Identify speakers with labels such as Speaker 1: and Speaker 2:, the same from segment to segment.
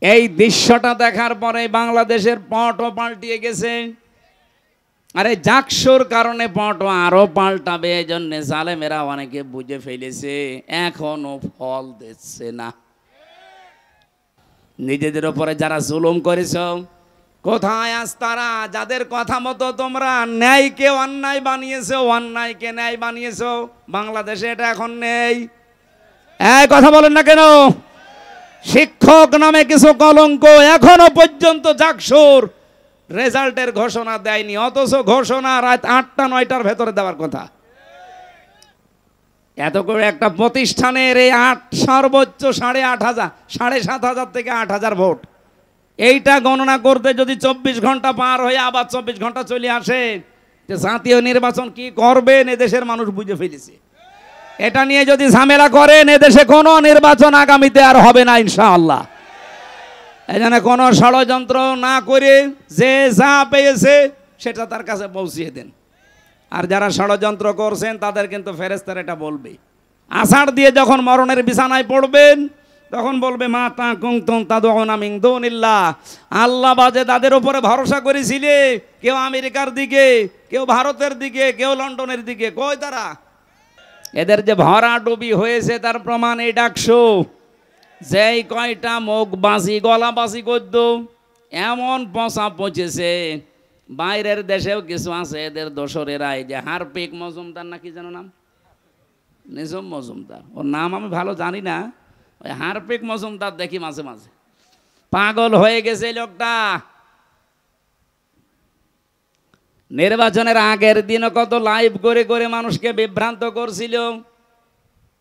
Speaker 1: এই দৃশ্যটা দেখার পরে বাংলাদেশের পটও পাল্টিয়ে গেছে। আরে জাকসুর কারণে পটও আরো পাল্টাবে, এই জন্য জালেমেরা অনেকে বুঝে ফেলেছে, এখনো ফল দিচ্ছে না। নিজেদের উপরে যারা জুলুম করেছ, কোথায় আজ তারা? যাদের কথা মতো তোমরা ন্যায়কে অন্যায় বানিয়েছো, অন্যায়কে ন্যায় বানিয়েছো, বাংলাদেশে এটা এখন নেই। এই কথা বলেন না কেন? শিক্ষক নামে কিছু কলঙ্ক এখনো পর্যন্ত জাকসুর রেজাল্টের ঘোষণা দেয়নি, অথচ ঘোষণা রাত ৮টা ৯টার ভেতরে দেওয়ার কথা। এত করে একটা প্রতিষ্ঠানের এই সর্বোচ্চ ৮,৫০০ ৭,৫০০ থেকে ৮,০০০ ভোট, এইটা গণনা করতে যদি ২৪ ঘন্টা পার হয়ে আবার ২৪ ঘন্টা চলে আসে, যে জাতীয় নির্বাচন কি করবেন এদেশের মানুষ বুঝে ফেলেছে। এটা নিয়ে যদি ঝামেলা করেন এদেশে কোনো নির্বাচন আগামীতে আর হবে না ইনশাআল্লাহ। এই জন্য কোনো ষড়যন্ত্র না করে যে যা পেয়েছে সেটা তার কাছে পৌঁছিয়ে দেন। আর যারা ষড়যন্ত্র করছেন তাদের কিন্তু ফেরেশতারা এটা বলবে। আষাঢ় দিয়ে যখন মরণের বিছানায় পড়বেন তখন বলবে মা তা কুনতুম তাদউনা মিন দুনিল্লাহ, আল্লাহ বাজে তাদের উপরে ভরসা করেছিলে, কেউ আমেরিকার দিকে, কেউ ভারতের দিকে, কেউ লন্ডনের দিকে, কই তারা? এদের যে ভরাডুবি হয়েছে তার প্রমাণ এই ডাকসু। যেই কয়টা মুখ বাঁচি গলা বাঁচি করত, এমন পচা পচেছে। বাইরের দেশেও কিছু আছে এদের দোসরেরা, এই যে হারপিক মজুমদার নাকি যেন নাম, নিজাম মজুমদার, ওর নাম আমি ভালো জানি না, ওই হারপিক মজুমদার দেখি মাঝে মাঝে। পাগল হয়ে গেছে লোকটা। নির্বাচনের আগের দিনও কত লাইভ করে করে মানুষকে বিভ্রান্ত করছিল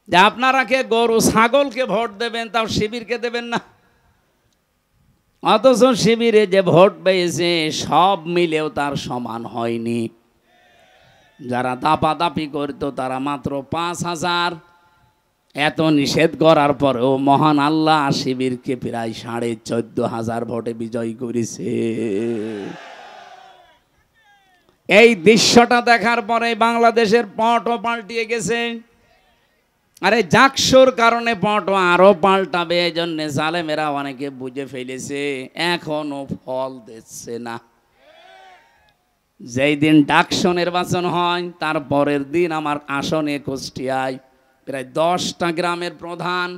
Speaker 1: যে আপনারা কে গরু ছাগলকে ভোট দেবেন, তাও শিবিরকে দেবেন না। অথচ শিবিরে যে ভোট পেয়েছে সব মিলেও তার সমান হয়নি। যারা দাপাদাপি করতো তারা মাত্র ৫,০০০। এত নিষেধ করার পরেও মহান আল্লাহ শিবিরকে প্রায় ১৪,৫০০ ভোটে বিজয়ী করেছে। এই দৃশ্যটা দেখার পরে বাংলাদেশের পটও পাল্টিয়ে গেছে। আরে জাকসুর কারণে পটও আরো পাল্টাবে, এই জন্য জালেমেরা অনেকে বুঝে ফেলেছে, এখনো ফল দিচ্ছে না। যেই দিন ডাকসু নির্বাচন হয় তার পরের দিন আমার আসনে কুষ্টিয়ায় প্রায় 10টা গ্রামের প্রধান,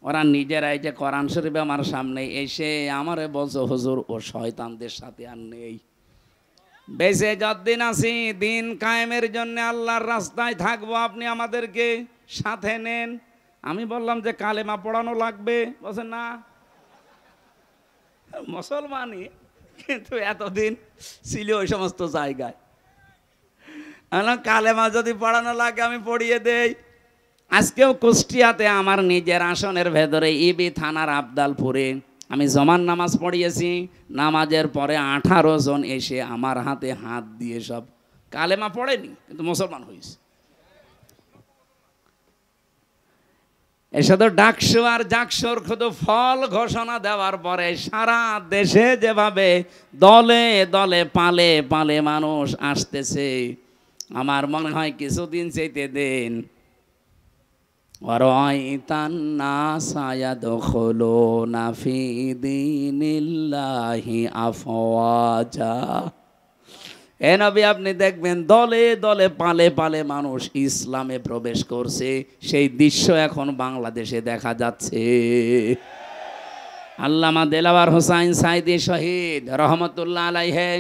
Speaker 1: ওরা নিজেরাই যে কোরআন শরীফ আমার সামনে এসে আমারে বলছে হুজুর ও শয়তানদের সাথে আর নেই, বেঁচে যতদিন আছি দিন কায়েমের জন্য আল্লাহর রাস্তায় থাকবো, আপনি আমাদেরকে সাথে নেন। আমি বললাম যে কালেমা পড়ানো লাগবে, বলছে না মুসলমানই, কিন্তু এতদিন ছিল ওই সমস্ত জায়গায়। কালেমা যদি পড়ানো লাগে আমি পড়িয়ে দেই। আজকেও কুষ্টিয়াতে আমার নিজের আসনের ভেতরে ইবি থানার আবদালপুরে আমি জমান নামাজ পড়িয়েছি। নামাজের পরে 18 জন এসে আমার হাতে হাত দিয়ে সব কালেমা পড়েনি, কিন্তু মুসলমান হয়েছে। এসব ডাকসু আর জাকসুর শুধু ফল ঘোষণা দেওয়ার পরে সারা দেশে যেভাবে দলে দলে পালে পালে মানুষ আসতেছে, আমার মনে হয় কিছুদিন চাইতে দেন ওয়ারাইতান নাসা ইয়াদখুলুনা ফি দীনিল্লাহি আফওয়াজা। এ নবী আপনি দেখবেন দলে দলে পালে পালে মানুষ ইসলামে প্রবেশ করছে, সেই দৃশ্য এখন বাংলাদেশে দেখা যাচ্ছে। আল্লামা দেলাওয়ার হোসাইন সাইদি শহীদ রহমতুল্লাহ আলাইহি,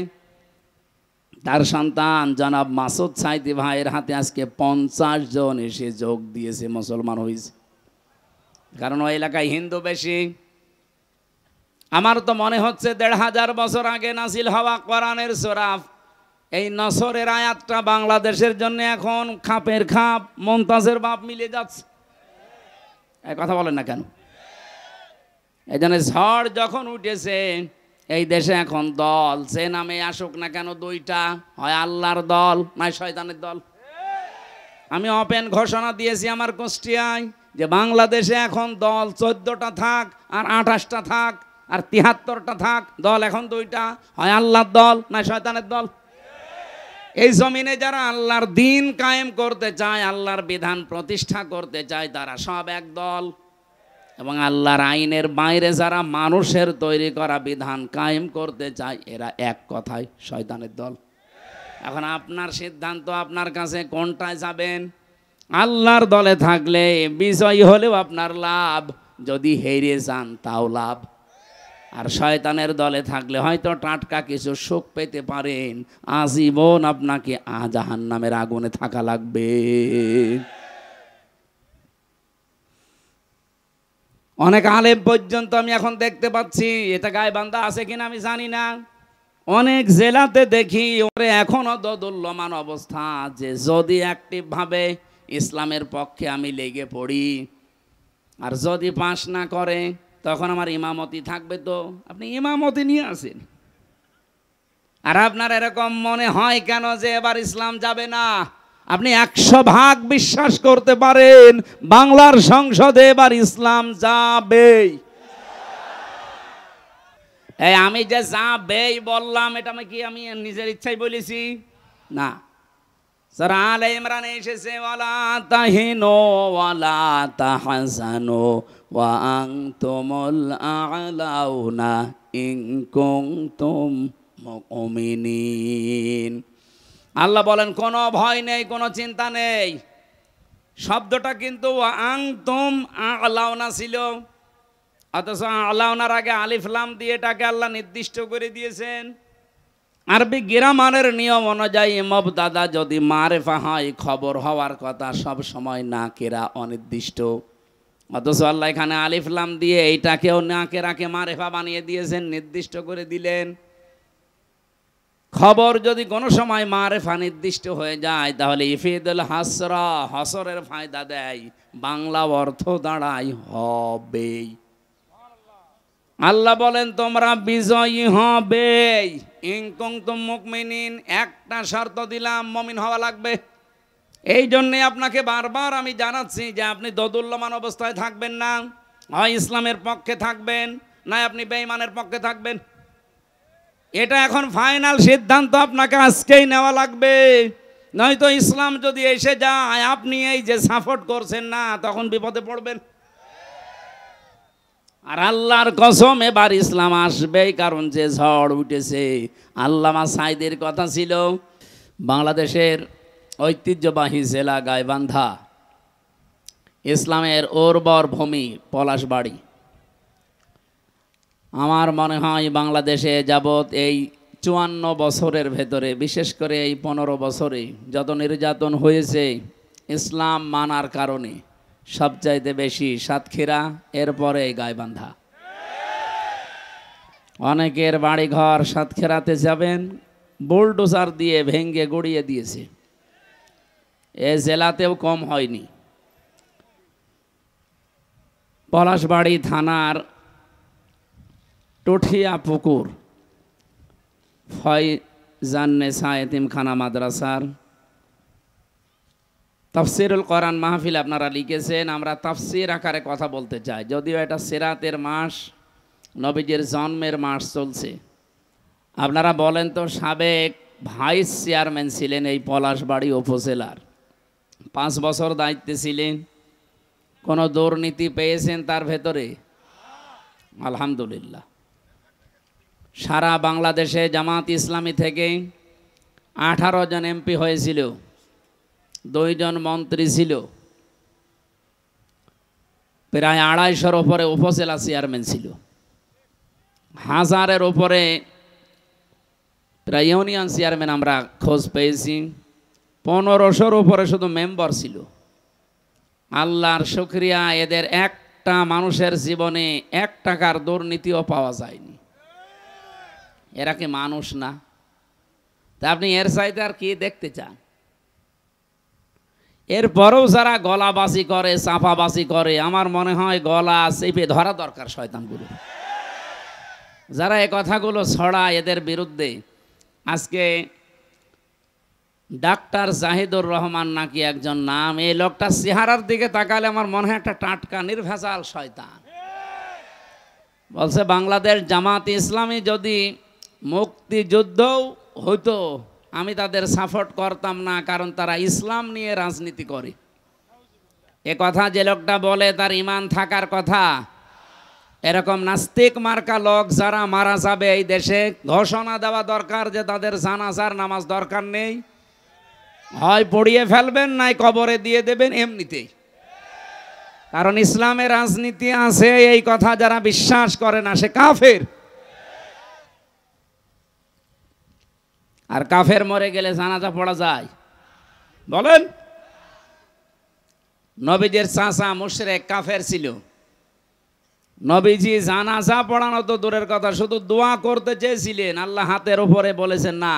Speaker 1: তার সন্তান জনাব মাসুদ সাইদি ভাইয়ের হাতে আজকে 50 জন এসে যোগ দিয়েছে, মুসলমান হয়েছে। কারণ ওই এলাকায় হিন্দু বেশি। আমার তো মনে হচ্ছে ১৫০০ বছর আগে নাজিল হওয়া কোরআনের সূরা এই নসরের আয়াতটা বাংলাদেশের জন্য এখন খাপের খাপ মমতাজের বাপ মিলে যাচ্ছে। এই কথা বলেন না কেন? এই জন্য ঝড় যখন উঠেছে এই দেশে এখন দল যে নামে আসুক না কেন, দুইটা, হয় আল্লাহর দল নয় শয়তানের দল। আমি ওপেন ঘোষণা দিয়েছি আমার কুষ্টিয়ায় যে বাংলাদেশে এখন দল 14টা থাক আর 28টা থাক আর 73টা থাক, দল এখন দুইটা, হয় আল্লাহর দল নয় শয়তানের দল। এই জমিনে যারা আল্লাহর দিন কায়েম করতে চায়, আল্লাহর বিধান প্রতিষ্ঠা করতে চায়, তারা সব এক দল। এবং আল্লাহর আইনের বাইরে যারা মানুষের তৈরি করা বিধান কায়েম করতে চায় এরা এক কথায় শয়তানের দল। এখন আপনার সিদ্ধান্ত, আপনার কাছে কোনটায় যাবেন। আল্লাহর দলে থাকলে বিজয়ী হলেও আপনার লাভ, যদি হেরে যান তাও লাভ। আর শয়তানের দলে থাকলে হয়তো টাটকা কিছু সুখ পেতে পারেন, আজীবন আপনাকে জাহান্নামের আগুনে থাকা লাগবে। অনেক আলেম পর্যন্ত আমি এখন দেখতে পাচ্ছি, এটা গাইবান্ধা আছে কিনা আমি জানি না, অনেক জেলাতে দেখি ওরে এখনো দোদুল্যমান অবস্থা, যে যদি অ্যাক্টিভ ভাবে ইসলামের পক্ষে আমি লেগে পড়ি আর যদি পাশ না করে তখন আমার ইমামতি থাকবে। তো আপনি ইমামতি নিয়ে আসেন, আর আপনার এরকম মনে হয় কেন যে এবার ইসলাম যাবে না? আপনি 100% বিশ্বাস করতে পারেন বাংলার সংসদে এবার ইসলাম যাবেই। এই আমি যে যাবেই বললাম, এটা আমি নিজের ইচ্ছাই বলেছি না। সূরা আলে ইমরানে এসেছে, ওয়ালা তাহিনু ওয়ালা তাহজানু ওয়া আনতুমুল আ'লাউনা ইন কুনতুম মুমিনিন। আল্লাহ বলেন কোনো ভয় নেই, কোনো চিন্তা নেই। শব্দটা কিন্তু ওয়া আনতুম আ'লাউনা ছিল, অথচ আ'লাউনার আগে আলিফ লাম দিয়ে এটাকে আল্লাহ নির্দিষ্ট করে দিয়েছেন। আরবি গ্রামারের নিয়ম অনুযায়ী মুবতাদা যদি মারেফা হয়, খবর হওয়ার কথা সব সময় নাকেরা অনির্দিষ্ট, অথচ আল্লাহ এখানে আলিফ লাম দিয়ে এইটাকেও নাকেরাকে মারেফা বানিয়ে দিয়েছেন, নির্দিষ্ট করে দিলেন। খবর যদি কোনো সময় মারেফা নির্দিষ্ট হয়ে যায় তাহলে ইফিদুল হাসরা, হসরের ফায়দা দেয়, বাংলা অর্থ দাঁড়ায় হবেই। আল্লাহ বলেন তোমরা বিজয়ী হবে, ইন কুনতুম মুমিনিন। একটা শর্ত দিলাম, মুমিন হওয়া লাগবে। এই জন্যে আপনাকে বারবার আমি জানাচ্ছি যে আপনি দোদুল্যমান অবস্থায় থাকবেন না, হয় ইসলামের পক্ষে থাকবেন, না আপনি বেঈমানের পক্ষে থাকবেন। এটা এখন ফাইনাল সিদ্ধান্ত আপনাকে আজকেই নেওয়া লাগবে, নয়তো ইসলাম যদি এসে যায় আপনি এই যে সাপোর্ট করছেন না, তখন বিপদে পড়বেন। আর আল্লাহর কসম এবার ইসলাম আসবেই, কারণ যে ঝড় উঠেছে। আল্লামা সাঈদীর কথা ছিল, বাংলাদেশের ঐতিহ্যবাহী জেলা গাইবান্ধা, ইসলামের উর্বর ভূমি পলাশবাড়ি। আমার মনে হয় বাংলাদেশে যাবৎ এই 54 বছরের ভেতরে, বিশেষ করে এই 15 বছরে যত নির্যাতন হয়েছে ইসলাম মানার কারণে, সবচাইতে বেশি সাতক্ষীরা, এরপরে গাইবান্ধা। অনেকের বাড়িঘর সাতক্ষীরাতে যাবেন বুলডোজার দিয়ে ভেঙ্গে গড়িয়ে দিয়েছে, এ জেলাতেও কম হয়নি। পলাশবাড়ি থানার টঠিয়া পুকুর ফয়জান্নেসা এতিমখানা মাদ্রাসার তাফসিরুল কোরআন মাহফিল আপনারা লিখেছেন। আমরা তাফসির আকারে কথা বলতে চাই, যদিও এটা সিরাতের মাস, নবীজির জন্মের মাস চলছে। আপনারা বলেন তো, সাবেক ভাইস চেয়ারম্যান ছিলেন এই পলাশবাড়ি উপজেলার, 5 বছর দায়িত্বে ছিলেন, কোনো দুর্নীতি পেয়েছেন তার ভেতরে? আলহামদুলিল্লাহ। সারা বাংলাদেশে জামাত ইসলামী থেকে 18 জন এমপি হয়েছিল, 2 জন মন্ত্রী ছিল, প্রায় 250-এর উপরে উপজেলা চেয়ারম্যান ছিল, 1000-এর উপরে প্রায় ইউনিয়ন চেয়ারম্যান আমরা খোঁজ পেয়েছি, 1500-এর উপরে শুধু মেম্বার ছিল। আল্লাহর শুকরিয়া, এদের একটা মানুষের জীবনে 1 টাকার দুর্নীতিও পাওয়া যায়নি। এরা কি মানুষ না? তা আপনি এর চাইতে আর কি দেখতে চান? এরপরেও যারা গলাবাজি করে, চাপাবাজি করে, আমার মনে হয় গলা চেপে ধরা দরকার শয়তানগুলো। যারা এই কথাগুলো ছড়ায় এদের বিরুদ্ধে। আজকে ডাক্তার জাহিদুর রহমান নাকি একজন নাম, এই লোকটার চেহারার দিকে তাকালে আমার মনে হয় একটা টাটকা নির্ভেজাল শয়তান। বলছে বাংলাদেশ জামাত ইসলামী যদি মুক্তিযুদ্ধও হতো আমি তাদের সাপোর্ট করতাম না, কারণ তারা ইসলাম নিয়ে রাজনীতি করে। এ কথা যে লোকটা বলে তার ঈমান থাকার কথা। এরকম নাস্তিক মার্কা লোক যারা মারা যাবে এই দেশে ঘোষণা দেওয়া দরকার যে তাদের জানাজার নামাজ দরকার নেই, হয় পড়িয়ে ফেলবেন নাই কবরে দিয়ে দেবেন এমনিতেই। কারণ ইসলামে রাজনীতি আছে এই কথা যারা বিশ্বাস করে না সে কাফের। আর কাফের মরে গেলে জানাজা পড়া যায়? বলেন। নবীদের চাচা মুশরিক কাফের ছিল, নবীজি জানাজা পড়ানো তো দূরের কথা, শুধু দোয়া করতে চেয়েছিলেন, আল্লাহ হাতের উপরে বলেছেন না,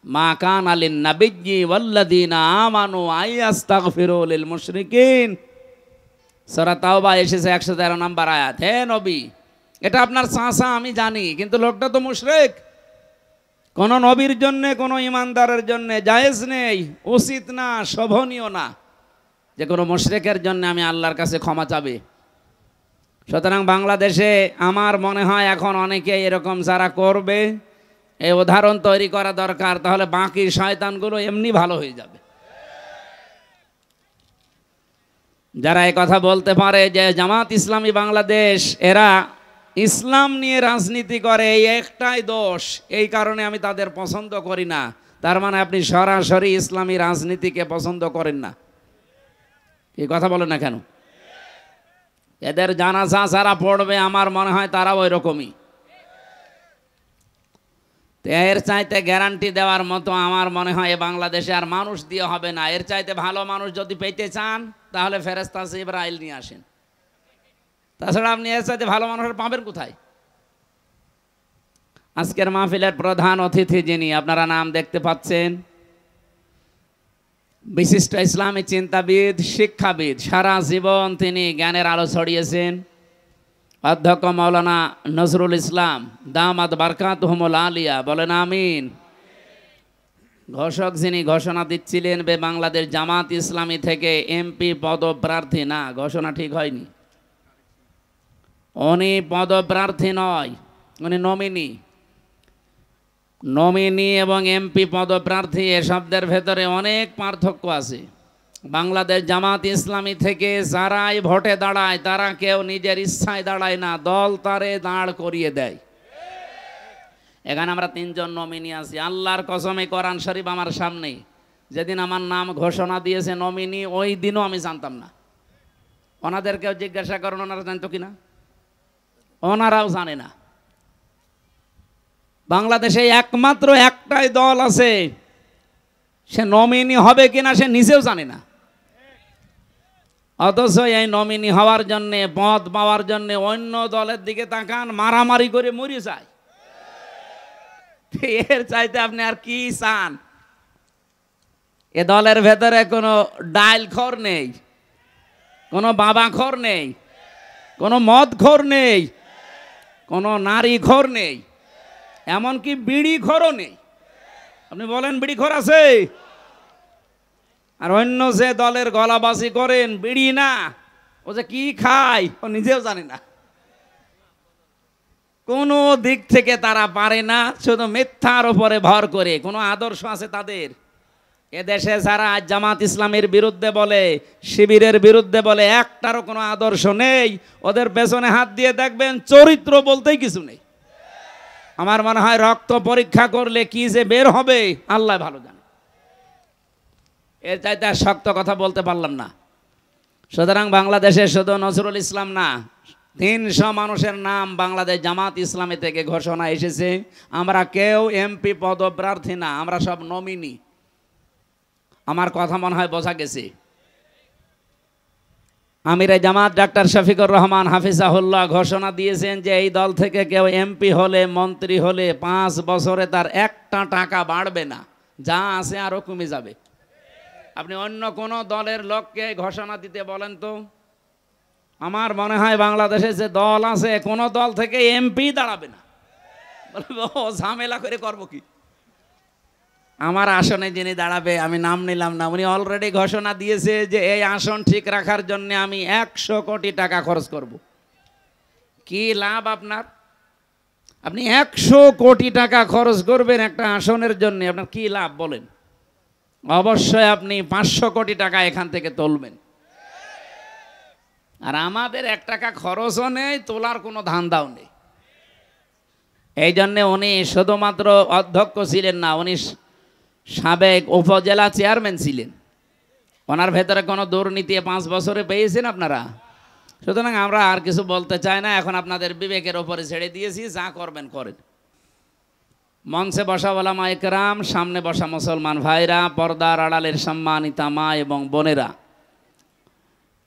Speaker 1: মা কান আলিন নাবিয়্যি ওয়াল্লাযীনা আমানু আইয়াস্তাগফিরু লিল মুশরিকিন। সূরা তাওবা এসেছে 113 নম্বর আয়াত। হে নবী, এটা আপনার চাচা আমি জানি, কিন্তু লোকটা তো মুশরিক। কোন নবীর জন্য কোন ইমানদারের জন্য জায়েজ নেই, উচিত না, শোভনীয় না যে কোনো মুশরিকের জন্য আমি আল্লাহর কাছে ক্ষমা চাবে। সুতরাং বাংলাদেশে আমার মনে হয় এখন অনেকে এরকম যারা করবে এই উদাহরণ তৈরি করা দরকার, তাহলে বাকি শয়তানগুলো এমনি ভালো হয়ে যাবে। যারা এই কথা বলতে পারে যে জামাত ইসলামী বাংলাদেশ এরা ইসলাম নিয়ে রাজনীতি করে, এই একটাই দোষ, এই কারণে আমি তাদের পছন্দ করি না, তার মানে আপনি সরাসরি ইসলামী রাজনীতিকে পছন্দ করেন না। এই কথা বলেন না কেন? এদের জানাজা যারা পড়বে আমার মনে হয় তারাও ওই রকমই। এর চাইতে গ্যারান্টি দেওয়ার মতো আমার মনে হয় বাংলাদেশে আর মানুষ দিয়ে হবে না। এর চাইতে ভালো মানুষ যদি পেতে চান তাহলে ফেরেশতা জিবরাইল নিয়ে আসেন, তাছাড়া আপনি এর চাইতে ভালো মানুষের পাবেন কোথায়? আজকের মাহফিলের প্রধান অতিথি যিনি আপনারা নাম দেখতে পাচ্ছেন, বিশিষ্ট ইসলামী চিন্তাবিদ, শিক্ষাবিদ, সারা জীবন তিনি জ্ঞানের আলো ছড়িয়েছেন, অধ্যক্ষ মাওলানা নজরুল ইসলাম দামাত বারকাতুহুমুল আলিয়া, বলেন আমিন। ঘোষক যিনি ঘোষণা দিচ্ছিলেন বাংলাদেশ জামাত ইসলামী থেকে এমপি পদপ্রার্থী না, ঘোষণা ঠিক হয়নি, উনি পদপ্রার্থী নয়, উনি নমিনি। নমিনি এবং এমপি পদপ্রার্থী এ শব্দের ভেতরে অনেক পার্থক্য আছে। বাংলাদেশ জামাত ইসলামী থেকে যারাই ভোটে দাঁড়ায় তারা কেউ নিজের ইচ্ছায় দাঁড়ায় না, দল তারে দাঁড় করিয়ে দেয়। এখানে আমরা 3 জন নমিনি আছি, আল্লাহর কসমে কোরআন শরীফ আমার সামনে, যেদিন আমার নাম ঘোষণা দিয়েছে নমিনি ওই দিনও আমি জানতাম না। ওনাদেরকেও জিজ্ঞাসা করেন ওনারা জানতো কিনা, ওনারাও জানে না। বাংলাদেশে একমাত্র একটাই দল আছে, সে নমিনি হবে কিনা সে নিজেও জানে না, অথচ এই নমিনি হওয়ার জন্যে, পদ পাওয়ার জন্যে অন্য দলের দিকে তাকান, মারামারি করে মরে যায়। এর চাইতে আপনি আর কি চান? এ দলের ভেতরে কোনো ডাইল খোর নেই, কোনো বাবা খোর নেই, কোনো মদ খোর নেই, কোনো নারী খোর নেই, এমনকি বিড়ি খোরও নেই। আপনি বলেন বিড়ি খোর আছে? আর অন্য যে দলের গলাবাজি করেন বিড়ি না, ও যে কি খায় ও নিজেও জানে না, কোনো দিক থেকে তারা পারে না, শুধু মিথ্যার উপরে ভর করে। কোনো আদর্শ আছে তাদের? এদেশে যারা জামাত ইসলামের বিরুদ্ধে বলে, শিবিরের বিরুদ্ধে বলে, একটারও কোনো আদর্শ নেই। ওদের পেছনে হাত দিয়ে দেখবেন চরিত্র বলতেই কিছু নেই। আমার মনে হয় রক্ত পরীক্ষা করলে কি যে বের হবে আল্লাহ ভালো জানে। এর চাইতে আর শক্ত কথা বলতে পারলাম না। সুতরাং বাংলাদেশে শুধু নজরুল ইসলাম না, 300 মানুষের নাম বাংলাদেশ জামাত ইসলামী থেকে ঘোষণা এসেছে। আমরা কেউ এমপি পদপ্রার্থী না, আমরা সব নমিনি। আমার কথা মনে হয় বোঝা গেছে। আমিরে জামাত ডাক্তার শফিকুর রহমান হাফিজাহুল্লাহ ঘোষণা দিয়েছেন যে এই দল থেকে কেউ এমপি হলে, মন্ত্রী হলে 5 বছরে তার একটা টাকা বাড়বে না, যা আছে আরো কমে যাবে। আপনি অন্য কোন দলের লোককে ঘোষণা দিতে বলেন তো, আমার মনে হয় বাংলাদেশে যে দল আছে কোন দল থেকে এমপি দাঁড়াবে না। বলবে ও ঝামেলা করে করবো কি? আমার আসনে যিনি দাঁড়াবে, আমি নাম নিলাম না, উনি অলরেডি ঘোষণা দিয়েছে যে এই আসন ঠিক রাখার জন্য আমি 100 কোটি টাকা খরচ করব। কি লাভ আপনার? আপনি 100 কোটি টাকা খরচ করবেন একটা আসনের জন্য, আপনার কি লাভ বলেন? অবশ্যই আপনি 500 কোটি টাকা এখান থেকে তুলবেন। আর আমাদের 1 টাকা খরচও নেই, তোলার কোনো ধান্দাও নেই। এই জন্যে উনি শুধুমাত্র অধ্যক্ষ ছিলেন না, উনি সাবেক উপজেলা চেয়ারম্যান ছিলেন। ওনার ভেতরে কোনো দুর্নীতি 5 বছরে পেয়েছেন আপনারা। সুতরাং আমরা আর কিছু বলতে চাই না, এখন আপনাদের বিবেকের ওপরে ছেড়ে দিয়েছি, যা করবেন করেন। মঞ্চে বসা ওলামা ইকরাম, সামনে বসা মুসলমান ভাইরা, পর্দার আড়ালের সম্মানিতা মা এবং বোনেরা,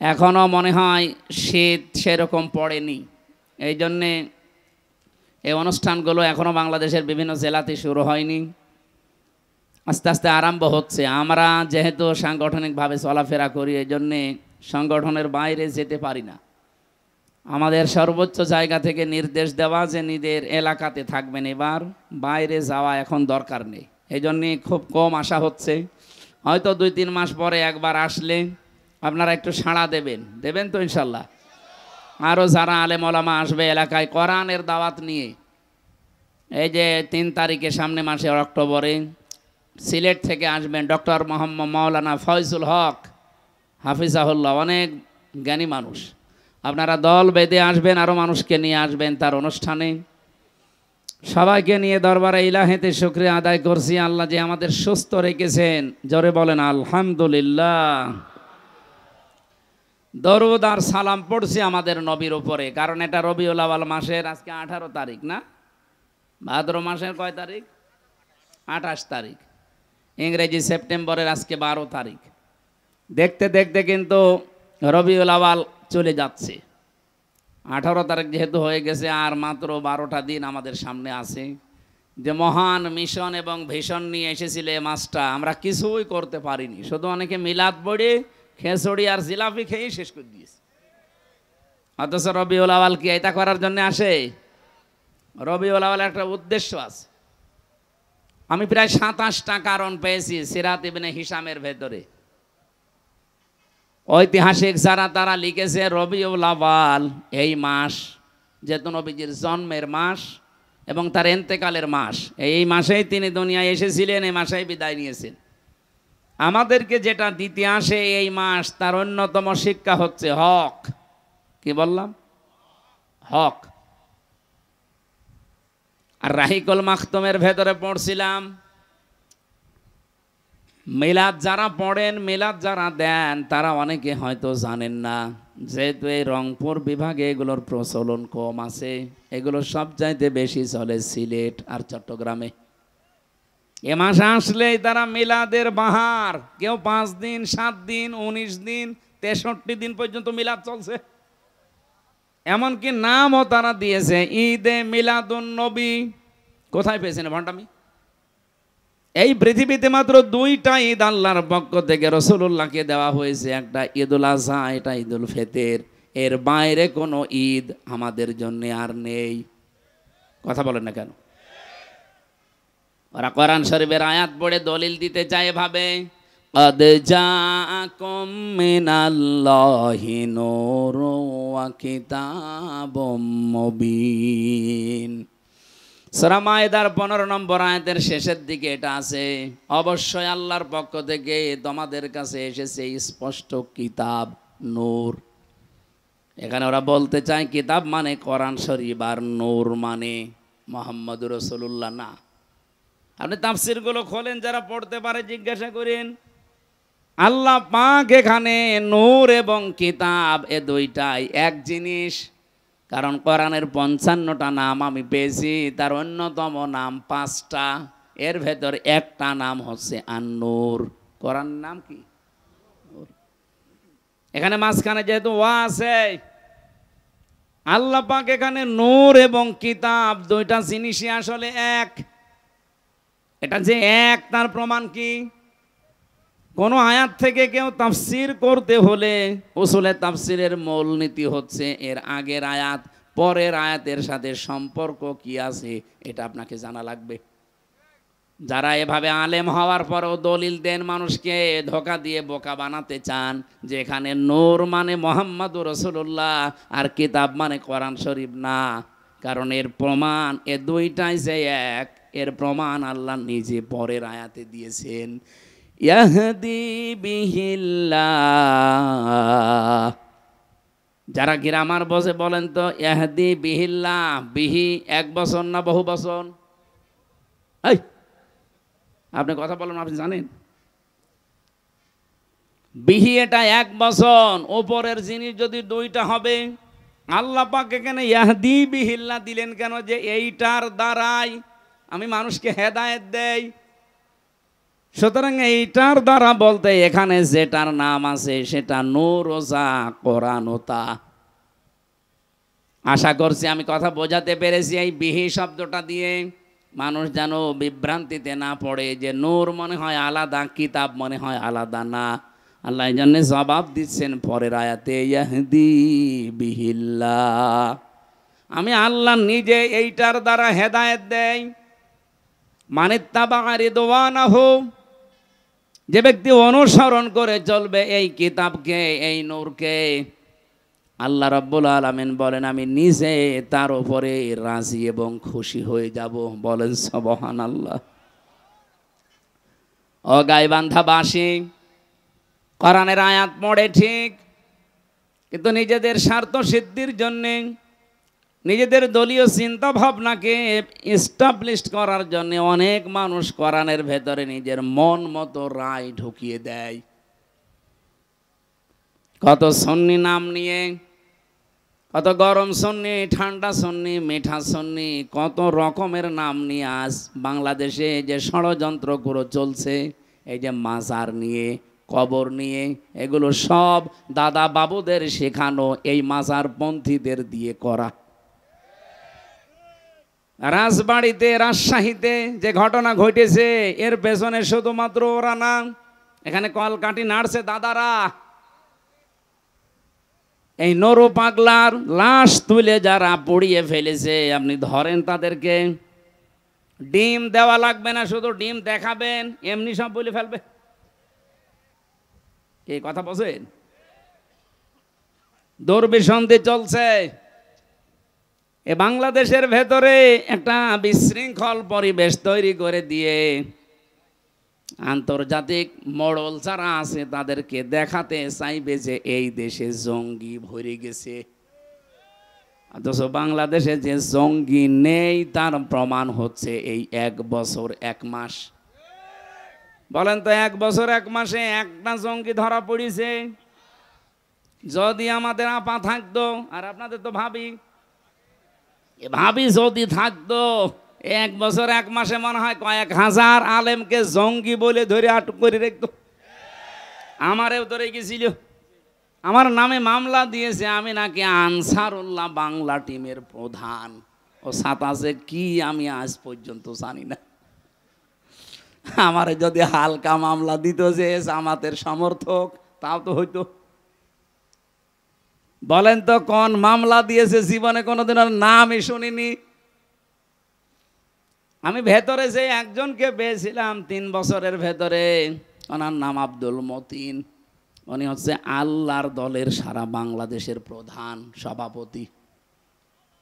Speaker 1: এখনও মনে হয় শীত সেরকম পড়েনি। এই জন্যে এই অনুষ্ঠানগুলো এখনও বাংলাদেশের বিভিন্ন জেলাতে শুরু হয়নি, আস্তে আস্তে আরম্ভ হচ্ছে। আমরা যেহেতু সাংগঠনিকভাবে চলাফেরা করি, এই জন্যে সংগঠনের বাইরে যেতে পারি না। আমাদের সর্বোচ্চ জায়গা থেকে নির্দেশ দেওয়া যে নিজের এলাকাতে থাকবেন, এবার বাইরে যাওয়া এখন দরকার নেই। এই জন্যে খুব কম আসা হচ্ছে। হয়তো 2-3 মাস পরে একবার আসলে আপনারা একটু সাড়া দেবেন তো ইনশাল্লাহ। আরও যারা আলেম ওলামা আসবে এলাকায় কোরআনের দাওয়াত নিয়ে, এই যে 3 তারিখে সামনে মাসে অক্টোবরে সিলেট থেকে আসবেন ডক্টর মোহাম্মদ মাওলানা ফয়জুল হক হাফিজাহুল্লাহ, অনেক জ্ঞানী মানুষ। আপনারা দল বেঁধে আসবেন, আরও মানুষকে নিয়ে আসবেন তার অনুষ্ঠানে। সবাইকে নিয়ে দরবারে ইলাহিতে শুকরিয়া আদায় করছি, আল্লাহ যে আমাদের সুস্থ রেখেছেন। জোরে বলেন আলহামদুলিল্লাহ। দরুদ আর সালাম পড়ছি আমাদের নবীর উপরে, কারণ এটা রবিউল আউয়াল মাসের আজকে 18 তারিখ না, ভাদ্র মাসের কয় তারিখ? 28 তারিখ। ইংরেজি সেপ্টেম্বরের আজকে 12 তারিখ। দেখতে দেখতে কিন্তু রবিউল আউয়াল চলে যাচ্ছে। 18 তারিখ যেহেতু হয়ে গেছে, আর মাত্র 12টা দিন আমাদের সামনে আছে। যে মহান মিশন এবং ভিশন নিয়ে এসেছিল এই মাসটা, আমরা কিছুই করতে পারিনি। শুধু অনেকে মিলাদ পড়ে খেচড়ি আর জিলাপি খেয়েই শেষ করে দিয়েছে। অথচ রবিউল আউয়াল কি এটা করার জন্য আসে? রবিউল আউয়াল একটা উদ্দেশ্য আছে। আমি প্রায় 27টা কারণ পেয়েছি সিরাত ইবনে হিশামের ভেতরে। ঐতিহাসিক যারা তারা লিখেছে রবিউল আউয়াল এই মাস যেহেতু নবীজির জন্মের মাস এবং তার এন্তেকালের মাস, এই মাসেই তিনি দুনিয়ায় এসেছিলেন, এই মাসেই বিদায় নিয়েছেন। আমাদেরকে যেটা দিতে আসে এই মাস, তার অন্যতম শিক্ষা হচ্ছে হক। কি বললাম? হক। আর রাহিকুল মাখতুমের ভেতরে পড়ছিলাম, মিলাদ যারা পড়েন, মিলাদ যারা দেন, তারা অনেকে হয়তো জানেন না, যেহেতু এই রংপুর বিভাগে এগুলোর প্রচলন কম আছে। এগুলো সব চাইতে বেশি চলে সিলেট আর চট্টগ্রামে। এ মাস আসলেই তারা মিলাদের বাহার, কেউ 5 দিন, 7 দিন, 19 দিন, 63 দিন পর্যন্ত মিলাদ চলছে। এমনকি নামও তারা দিয়েছে ঈদে মিলাদুন নবী। কোথায় পেয়েছেন ভণ্ডামি? এই পৃথিবীতে মাত্র 2টা ঈদ আল্লাহর পক্ষ থেকে রাসূলুল্লাহকে দেওয়া হয়েছে, একটা ঈদুল আযহা, এটা ঈদুল ফিতর। এর বাইরে কোনো ঈদ আমাদের জন্য আর নেই। কথা বলেন না কেন? ওরা কোরআন শরীফের আয়াত পড়ে দলিল দিতে চায় এভাবে, قد جاءكم من الله نور وكتاب مبين। সূরা মায়েদার 15 নম্বর আয়াতের শেষের দিকে এটা আছে, অবশ্যই আল্লাহর পক্ষ থেকে তোমাদের কাছে এসেছে স্পষ্ট কিতাব, নূর। এখানে ওরা বলতে চায় কিতাব মানে কোরআন শরীফ, আর নূর মানে মুহাম্মদুর রাসূলুল্লাহ না। আপনি তাফসীরগুলো খোলেন, যারা পড়তে পারে জিজ্ঞাসা করেন। আল্লাহ পাক এখানে নূর এবং কিতাব এ দুইটাই এক জিনিস। কারণ কোরআনের 55টা নাম আমি পেয়েছি, তার অন্যতম নাম 5টা, এর ভেতর একটা নাম হচ্ছে আন-নূর। কোরআনের নাম কি? এখানে মাঝখানে যেহেতু ওয়া আছে, আল্লাহ পাক এখানে নূর এবং কিতাব দুইটা জিনিসই আসলে এক। এটা যে এক তার প্রমাণ কি? কোন আয়াত থেকে কেউ তাফসীর করতে হলে উসুলে তাফসীরের মূল নীতি হচ্ছে এর আগের আয়াত পরের আয়াতের সাথে সম্পর্ক কি আছে, এটা আপনাকে জানা লাগবে। যারা এভাবে আলেম হওয়ার পরেও দলিল দেন, মানুষকে ধোঁকা দিয়ে বোকা বানাতে চান যে এখানে নূর মানে মুহাম্মদুর রাসূলুল্লাহ আর কিতাব মানে কোরআন শরীফ, না। কারণ এর প্রমাণ এ দুইটাই যে এক, এর প্রমাণ আল্লাহ নিজে পরের আয়াতে দিয়েছেন। ইয়াহদি বিহিল্লাহ যারা গ্রামার বসে বলেন তো ইয়াহদি বিহিল্লা, বিহি 1 বছর না বহু বছর? এই আপনি কথা বলেন, আপনি জানেন বিহি এটা 1 বছর, ওপরের জিনিস যদি 2টা হবে, আল্লাহ পাক এখানে ইয়াহদি বিহিল্লা দিলেন কেন? যে এইটার দ্বারাই আমি মানুষকে হেদায়েত দেই। সুতরাং এইটার দ্বারা বলতে এখানে যেটার নাম আছে সেটা নূর ওজা কোরআন ওতা। আশা করছি আমি কথা বোঝাতে পেরেছি এই বিহি শব্দটা দিয়ে, মানুষ যেন বিভ্রান্তিতে না পড়ে যে নূর মনে হয় আলাদা, কিতাব মনে হয় আলাদা। না, আল্লাহ এই জন্য জবাব দিচ্ছেন পরের আয়াতে, ইয়াহদি বিহিল্লাহ, আমি আল্লাহ নিজে এইটার দ্বারা হেদায়েত দেই। মানিত্তাবা রিদওয়ানাহু, যে ব্যক্তি অনুসরণ করে চলবে এই কিতাবকে, এই নূরকে, আল্লাহ রাব্বুল আলামিন বলেন আমি নিজে তার উপরে রাজি এবং খুশি হয়ে যাব। বলেন সুবহানাল্লাহ। ও গাইবান্ধাবাসী, কোরআনের আয়াত পড়ে ঠিক, কিন্তু নিজেদের স্বার্থ সিদ্ধির জন্যে, নিজেদের দলীয় চিন্তা ভাবনাকে এস্টাবলিশ করার জন্য অনেক মানুষ কোরআনের ভেতরে নিজের মন মতো রায় ঢুকিয়ে দেয়। কত সুন্নি নাম নিয়ে, কত গরম সুন্নি, ঠান্ডা সুন্নি, মিঠা সুন্নি, কত রকমের নাম নিয়ে আজ বাংলাদেশে যে ষড়যন্ত্র করে চলছে, এই যে মাজার নিয়ে, কবর নিয়ে, এগুলো সব দাদা বাবুদের শেখানো এই মাজার পন্থীদের দিয়ে করা। রাজবাড়িতে, রাজশাহীতে যে ঘটনা ঘটেছে, এর পেছনে শুধুমাত্র ওরা না, এখানে কলকাঠি নাড়ছে দাদারা। এই নরু পাগলার লাশ তুলে যারা পুড়িয়ে ফেলেছে, আপনি ধরেন তাদেরকে, ডিম দেওয়া লাগবে না, শুধু ডিম দেখাবেন, এমনি সব বলে ফেলবে। এই কথা বলছেন? দুর্বিসন্ধি চলছে। এ বাংলাদেশের ভেতরে একটা বিশৃঙ্খল পরিবেশ তৈরি করে দিয়ে আন্তর্জাতিক মডেল যারা আছে তাদেরকে দেখাতে চাইবে যে এই দেশে জঙ্গি ভরে গেছে। অথচ বাংলাদেশে যে জঙ্গি নেই তার প্রমাণ হচ্ছে এই 1 বছর 1 মাস। বলেন তো 1 বছর 1 মাসে একটা জঙ্গি ধরা পড়েছে? যদি আমাদের আপা থাকতো, আর আপনাদের তো ভাবি, ভাবি যদি থাকতো, 1 বছর 1 মাসে মনে হয় কয়েক হাজার আলেমকে জঙ্গি বলে ধরে আটক করে রাখতো। আমারেও ধরে গেছিল, আমার নামে মামলা দিয়েছে, আমি নাকি আনসারুল্লাহ বাংলা টিমের প্রধান। ও সাতাশে কি আমি আজ পর্যন্ত জানি না। আমারে যদি হালকা মামলা দিত যে জামাতের সমর্থক, তাও তো হইতো। বলেন তো কোন মামলা দিয়েছে? জীবনে কোনোদিন আর নামই শুনিনি। আমি ভেতরে যে একজনকে পেয়েছিলাম 3 বছরের ভেতরে, ওনার নাম আব্দুল মতিন। উনি হচ্ছে আল্লাহর দলের সারা বাংলাদেশের প্রধান সভাপতি।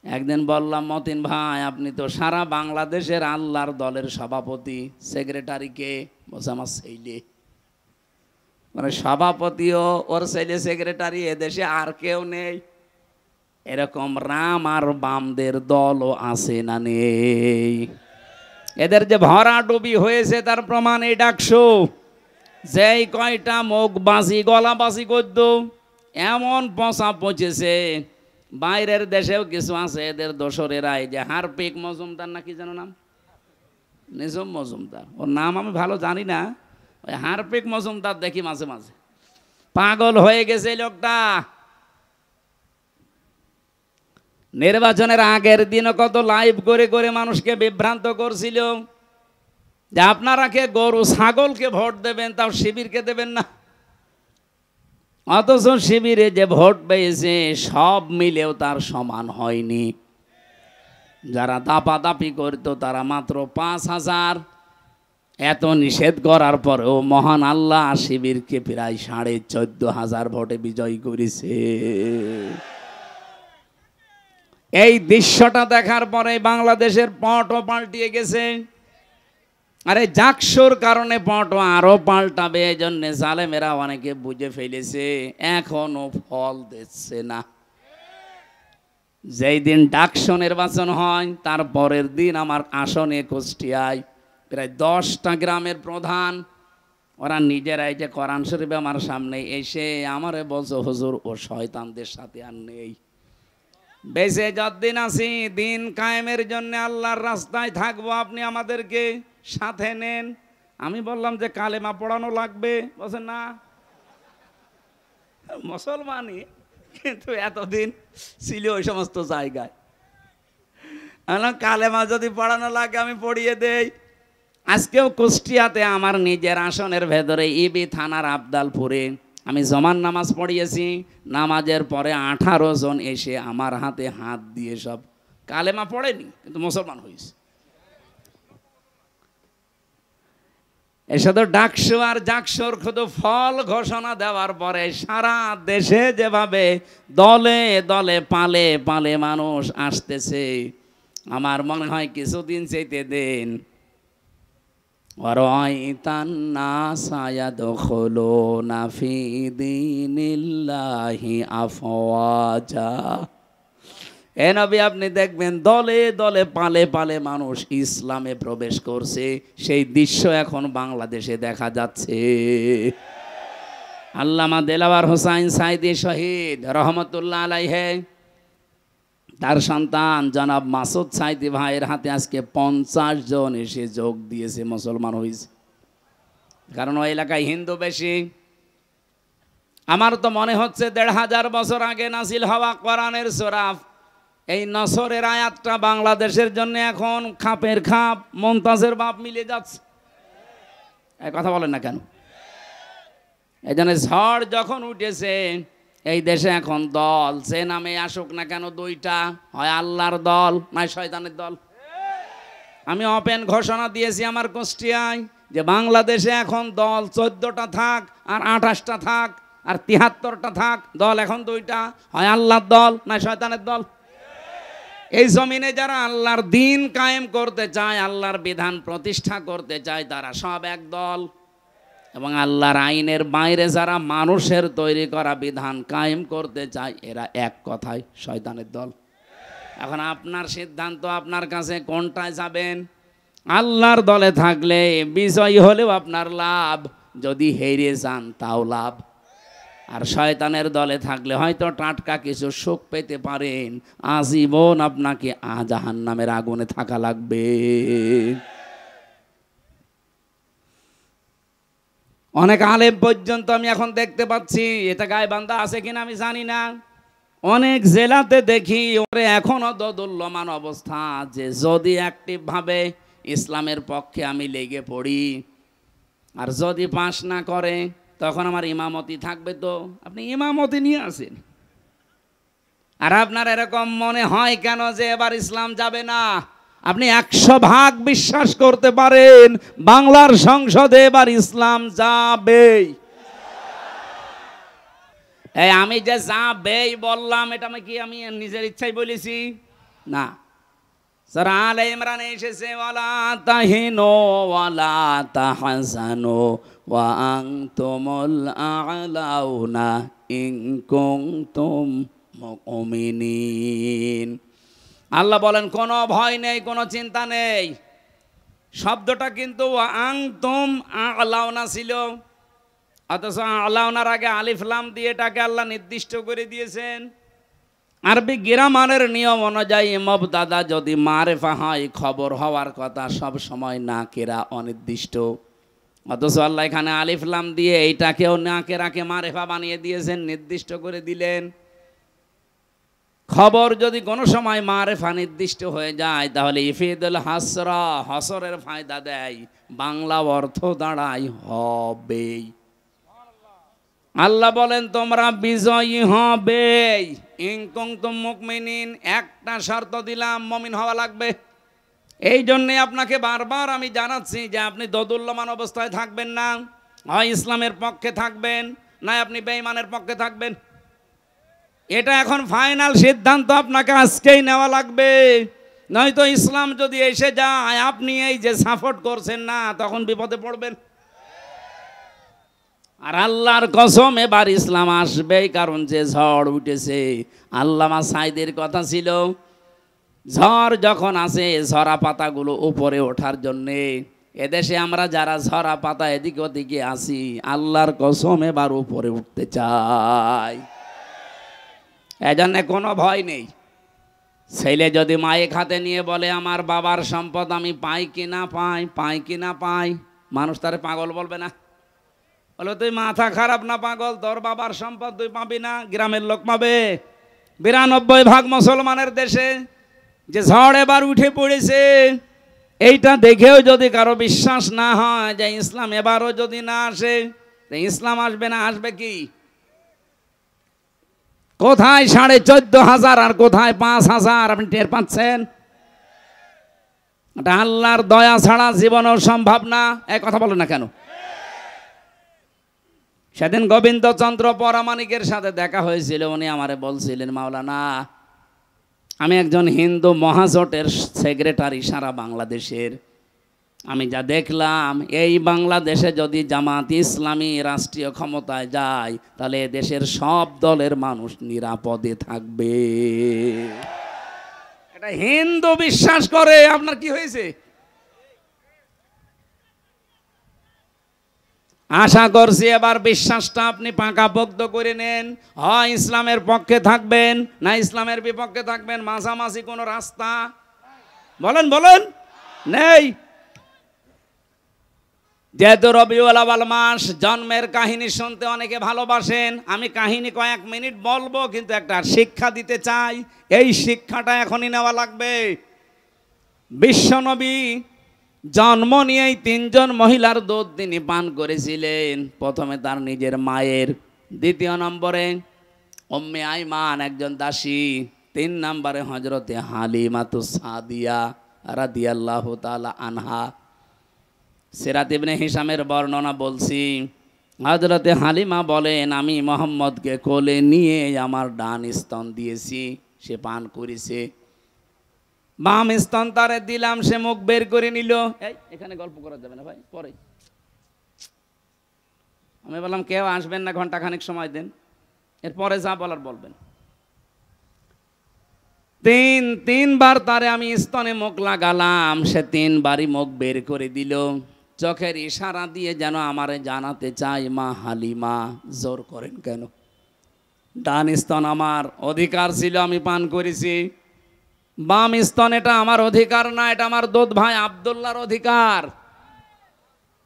Speaker 1: একদিন বললাম, মতিন ভাই আপনি তো সারা বাংলাদেশের আল্লাহর দলের সভাপতি, সেক্রেটারিকে? বলছে আমার ছেলে। মানে সভাপতিও ওর ছেলে সেক্রেটারি, এদেশে আর কেউ নেই। এরকম রাম আর বামদের দলও আছে না নেই? এদের যে ভরাডুবি হয়েছে তার প্রমাণ এই ডাকসু। যেই কয়টা মুখবাসী গলাবাসী করত, এমন পচা পচেছে। বাইরের দেশেও কিছু আছে এদের দোসরেরা, এই যে হারপিক মজুমদার না কি যেন নাম, নিজম মজুমদার, ওর নাম আমি ভালো জানি না, ওই হারপিক মজুমদার দেখি মাঝে মাঝে। পাগল হয়ে গেছে লোকটা। নির্বাচনের আগের দিনও কত লাইভ করে করে মানুষকে বিভ্রান্ত করছিল যে আপনারা কে গরু ছাগলকে ভোট দেবেন, তাও শিবিরকে দেবেন না। অথচ শিবিরে যে ভোট পেয়েছে সব মিলেও তার সমান হয়নি। যারা দাপাদাপি করতো তারা মাত্র 5,000। এত নিষেধ করার পরেও মহান আল্লাহ শিবিরকে প্রায় 14,500 ভোটে বিজয়ী করেছে। এই দৃশ্যটা দেখার পরে বাংলাদেশের পটও পাল্টিয়ে গেছে। আরে জাকসুর কারণে পটও আরো পাল্টাবে, এই জন্য জালেমেরা অনেকে বুঝে ফেলেছে, এখনো ফল দিচ্ছে না। যেই দিন ডাকসু নির্বাচন হয় তার পরের দিন আমার আসনে কুষ্টিয়ায় প্রায় 10টা গ্রামের প্রধান ওরা নিজেরাই যে কোরআন শরীফ আমার সামনে এসে আমারে বলছে হুজুর ও শয়তানদের সাথে আর নেই, বেঁচে যতদিন আছি দিন কায়েমের জন্য আল্লাহর রাস্তায় থাকবো, আপনি আমাদেরকে সাথে নেন। আমি বললাম যে কালেমা পড়ানো লাগবে, বলছে না মুসলমানই কিন্তু এতদিন ছিল ওই সমস্ত জায়গায়, কালেমা যদি পড়ানো লাগে আমি পড়িয়ে দেই। আজকেও কুষ্টিয়াতে আমার নিজের আসনের ভেতরে ইবি থানার আবদালপুরে আমি জমান নামাজ পড়িয়েছি, নামাজের পরে 18 জন এসে আমার হাতে হাত দিয়ে সব কালেমা পড়েনি কিন্তু মুসলমান হয়েছে। এসে তো ডাকসু আর জাকসুর শুধু ফল ঘোষণা দেওয়ার পরে সারা দেশে যেভাবে দলে দলে পালে পালে মানুষ আসতেছে, আমার মনে হয় কিছুদিন চাইতে দেন এ নবী আপনি দেখবেন দলে দলে পালে পালে মানুষ ইসলামে প্রবেশ করছে, সেই দৃশ্য এখন বাংলাদেশে দেখা যাচ্ছে। আল্লামা দেলাওয়ার হোসাইন সাইদি শহীদ রহমতুল্লাহ আলাইহে তার সন্তান জনাব মাসুদ সাইদি ভাইয়ের হাতে আজকে 50 জন এসে যোগ দিয়েছে, মুসলমান হয়েছে। কারণ ওই এলাকায় হিন্দু বেশি। আমার তো মনে হচ্ছে 1500 বছর আগে নাজিল হওয়া কোরআনের সূরা এই নসরের আয়াতটা বাংলাদেশের জন্য এখন খাপের খাপ মুমতাজের বাপ মিলে যাচ্ছে। এই কথা বলেন না কেন? এই জন্য ঝড় যখন উঠেছে এই দেশে এখন দল যে নামে আসুক না কেন দুইটা, হয় আল্লাহর দল নয় শয়তানের দল। আমি ওপেন ঘোষণা দিয়েছি আমার কুষ্টিয়ায় যে বাংলাদেশে এখন দল 14টা থাক আর 28টা থাক আর 73টা থাক, দল এখন দুইটা, হয় আল্লাহর দল নয় শয়তানের দল। এই জমিনে যারা আল্লাহর দিন কায়েম করতে চায়, আল্লাহর বিধান প্রতিষ্ঠা করতে চায়, তারা সব এক দল। এবং আল্লাহর আইনের বাইরে যারা মানুষের তৈরি করা বিধান কায়েম করতে চায়, এরা এক কথায় শয়তানের দল। এখন আপনার সিদ্ধান্ত, আপনার কাছে কোনটায় যাবেন। আল্লাহর দলে থাকলে বিজয়ী হলেও আপনার লাভ, যদি হেরে যান তাও লাভ। আর শয়তানের দলে থাকলে হয়তো টাটকা কিছু সুখ পেতে পারেন, আজীবন আপনাকে জাহান্নামের আগুনে থাকা লাগবে। অনেক আলেম পর্যন্ত আমি এখন দেখতে পাচ্ছি, এটা গায়বান্ধা আছে কিনা আমি জানি না, অনেক জেলাতে দেখি ওরে এখনো দোদুল্যমান অবস্থা, যে যদি অ্যাক্টিভ ভাবে ইসলামের পক্ষে আমি লেগে পড়ি আর যদি পাস না করে তখন আমার ইমামতি থাকবে। তো আপনি ইমামতি নিয়ে আসেন। আর আপনার এরকম মনে হয় কেন যে এবার ইসলাম যাবে না? আপনি 100% বিশ্বাস করতে পারেন বাংলার সংসদে এবার ইসলাম যাবেই। এই আমি যে যাবেই বললাম, এটা আমি নিজের ইচ্ছাই বলেছি না। সূরা আলে ইমরানে এসেছে ওয়ালা তাহিনু ওয়ালা তাহজানু ওয়া আনতুমুল আ'লাউনা ইন কুনতুম মুমিনিন। আল্লাহ বলেন কোনো ভয় নেই, কোনো চিন্তা নেই। শব্দটা কিন্তু আনতুম আ'লাউনা ছিল, অথচ আ'লাউনার আগে আলিফ লাম দিয়ে এটাকে আল্লাহ নির্দিষ্ট করে দিয়েছেন। আরবি গ্রামারের নিয়ম অনুযায়ী মুবতাদা যদি মারেফা হয়, খবর হওয়ার কথা সব সময় নাকেরা অনির্দিষ্ট, অথচ আল্লাহ এখানে আলিফ লাম দিয়ে এইটাকেও নাকেরাকে মারেফা বানিয়ে দিয়েছেন, নির্দিষ্ট করে দিলেন। খবর যদি কোনো সময় মারেফা নির্দিষ্ট হয়ে যায় তাহলে ইফিদুল হাসরা, হসরের ফায়দা দেয়, বাংলা অর্থ দাঁড়ায় হবেই। আল্লাহ বলেন তোমরা বিজয়ী হবে ইন কুনতুম মুমিনিন। একটা শর্ত দিলাম, মুমিন হওয়া লাগবে। এই জন্যে আপনাকে বারবার আমি জানাচ্ছি যে আপনি দোদুল্যমান অবস্থায় থাকবেন না, হয় ইসলামের পক্ষে থাকবেন না আপনি বেঈমানের পক্ষে থাকবেন। এটা এখন ফাইনাল সিদ্ধান্ত আপনাকে আজকেই নেওয়া লাগবে, নয়তো ইসলাম যদি এসে যায় আপনি এই যে সাপোর্ট করছেন না, তখন বিপদে পড়বেন। আর আল্লাহর কসম এবার ইসলাম আসবেই, কারণ যে ঝড় উঠেছে। আল্লামা সাইদের কথা ছিল, ঝড় যখন আসে ঝরা পাতাগুলো উপরে ওঠার জন্যে, এদেশে আমরা যারা ঝরা পাতা এদিকে ওদিকে আসি, আল্লাহর কসম এবার উপরে উঠতে চাই। এজন্য কোনো ভয় নেই। ছেলে যদি মায়ে খাতে নিয়ে বলে আমার বাবার সম্পদ আমি পাই কি না পাই, পাই কি না পাই, মানুষ তারে পাগল বলবে না? বলো তুই মাথা খারাপ না পাগল, তোর বাবার সম্পদ তুই পাবি না, গ্রামের লোক পাবে। 92% মুসলমানের দেশে যে ঝড় এবার উঠে পড়েছে, এইটা দেখেও যদি কারো বিশ্বাস না হয় যে ইসলাম এবারও যদি না আসে, ইসলাম আসবে না, আসবে কি? কোথায় 14,500 আর কোথায় 5,000? আপনি টের পাচ্ছেন? এটা আল্লাহর দয়া ছাড়া জীবনেও সম্ভব না। এক কথা বলো না কেন? সেদিন গোবিন্দচন্দ্র পরামানিকের সাথে দেখা হয়েছিল, উনি আমারে বলছিলেন, মাওলানা আমি একজন হিন্দু মহাজোটের সেক্রেটারি সারা বাংলাদেশের, আমি যা দেখলাম এই বাংলাদেশে যদি জামাত ইসলামী রাষ্ট্রীয় ক্ষমতায় যায় তাহলে দেশের সব দলের মানুষ নিরাপদে থাকবে। এটা হিন্দু বিশ্বাস করে, আপনার কি হয়েছে? আশা করছি এবার বিশ্বাসটা আপনি পাকাপোক্ত করে নেন। হয় ইসলামের পক্ষে থাকবেন না ইসলামের বিপক্ষে থাকবেন, মাঝামাঝি কোনো রাস্তা বলেন বলেন নেই। যেহেতু রবিউল আউয়াল মাস, জন্মের কাহিনী শুনতে অনেকে ভালোবাসেন, আমি কাহিনী কয়েক মিনিট বলবো, কিন্তু একটা শিক্ষা দিতে চাই। এই শিক্ষাটা এখনই নেওয়া লাগবে। বিশ্বনবী জন্ম নিয়েই 3 জন মহিলার দুধ তিনি পান করেছিলেন। প্রথমে তার নিজের মায়ের, দ্বিতীয় নম্বরে উম্মে আইমান একজন দাসী, 3 নম্বরে হযরতে হালিমাতুস সাদিয়া রাদিয়াল্লাহু তাআলা আনহা। সিরাত ইবনে হিশামের বর্ণনা বলছি, হযরতে হালিমা বলেন আমি মুহাম্মদকে কোলে নিয়ে আমার ডান স্তন দিয়েছি, সে পান করেছে। বাম স্তন তারে দিলাম, সে মুখ বের করে নিল। এই এখানে গল্প করা যাবে না ভাই, পরে। আমি বললাম কেউ আসবেন না, ঘন্টাখানেক সময় দেন, এরপরে যা বলার বলবেন। তিনবার তারে আমি স্তনে মুখ লাগালাম, সে 3 বারই মুখ বের করে দিল। চোখের ইশারা দিয়ে যেন আমারে জানাতে চাই, মা হালিমা জোর করেন কেন? ডান স্তন আমার অধিকার ছিল, আমি পান করেছি। বাম স্তন এটা আমার অধিকার না, এটা আমার দুধ ভাই আব্দুল্লাহর অধিকার।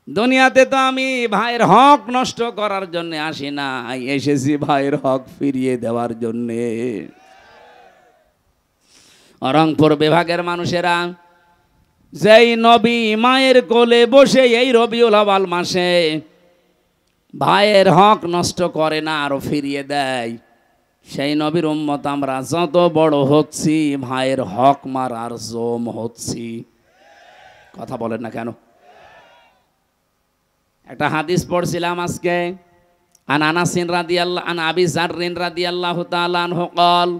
Speaker 1: দুনিয়াতে তো আমি ভাইয়ের হক নষ্ট করার জন্য আসি না, এসেছি ভাইয়ের হক ফিরিয়ে দেওয়ার জন্যে। রংপুর বিভাগের মানুষেরা, যেই নবী মায়ের কোলে বসে এই রবিউল আউয়াল মাসে ভাইয়ের হক নষ্ট করে না, আরো ফিরিয়ে দেয়, সেই নবীর উম্মত আমরা যত বড় হচ্ছি ভাইয়ের হক মারার জম হচ্ছি। কথা বলেন না কেন? একটা হাদিস পড়ছিলাম আজকে, আন আনাসিন রাদিয়াল্লাহু আন আবি যাররিন রাদিয়াল্লাহু তাআলা আনহু قال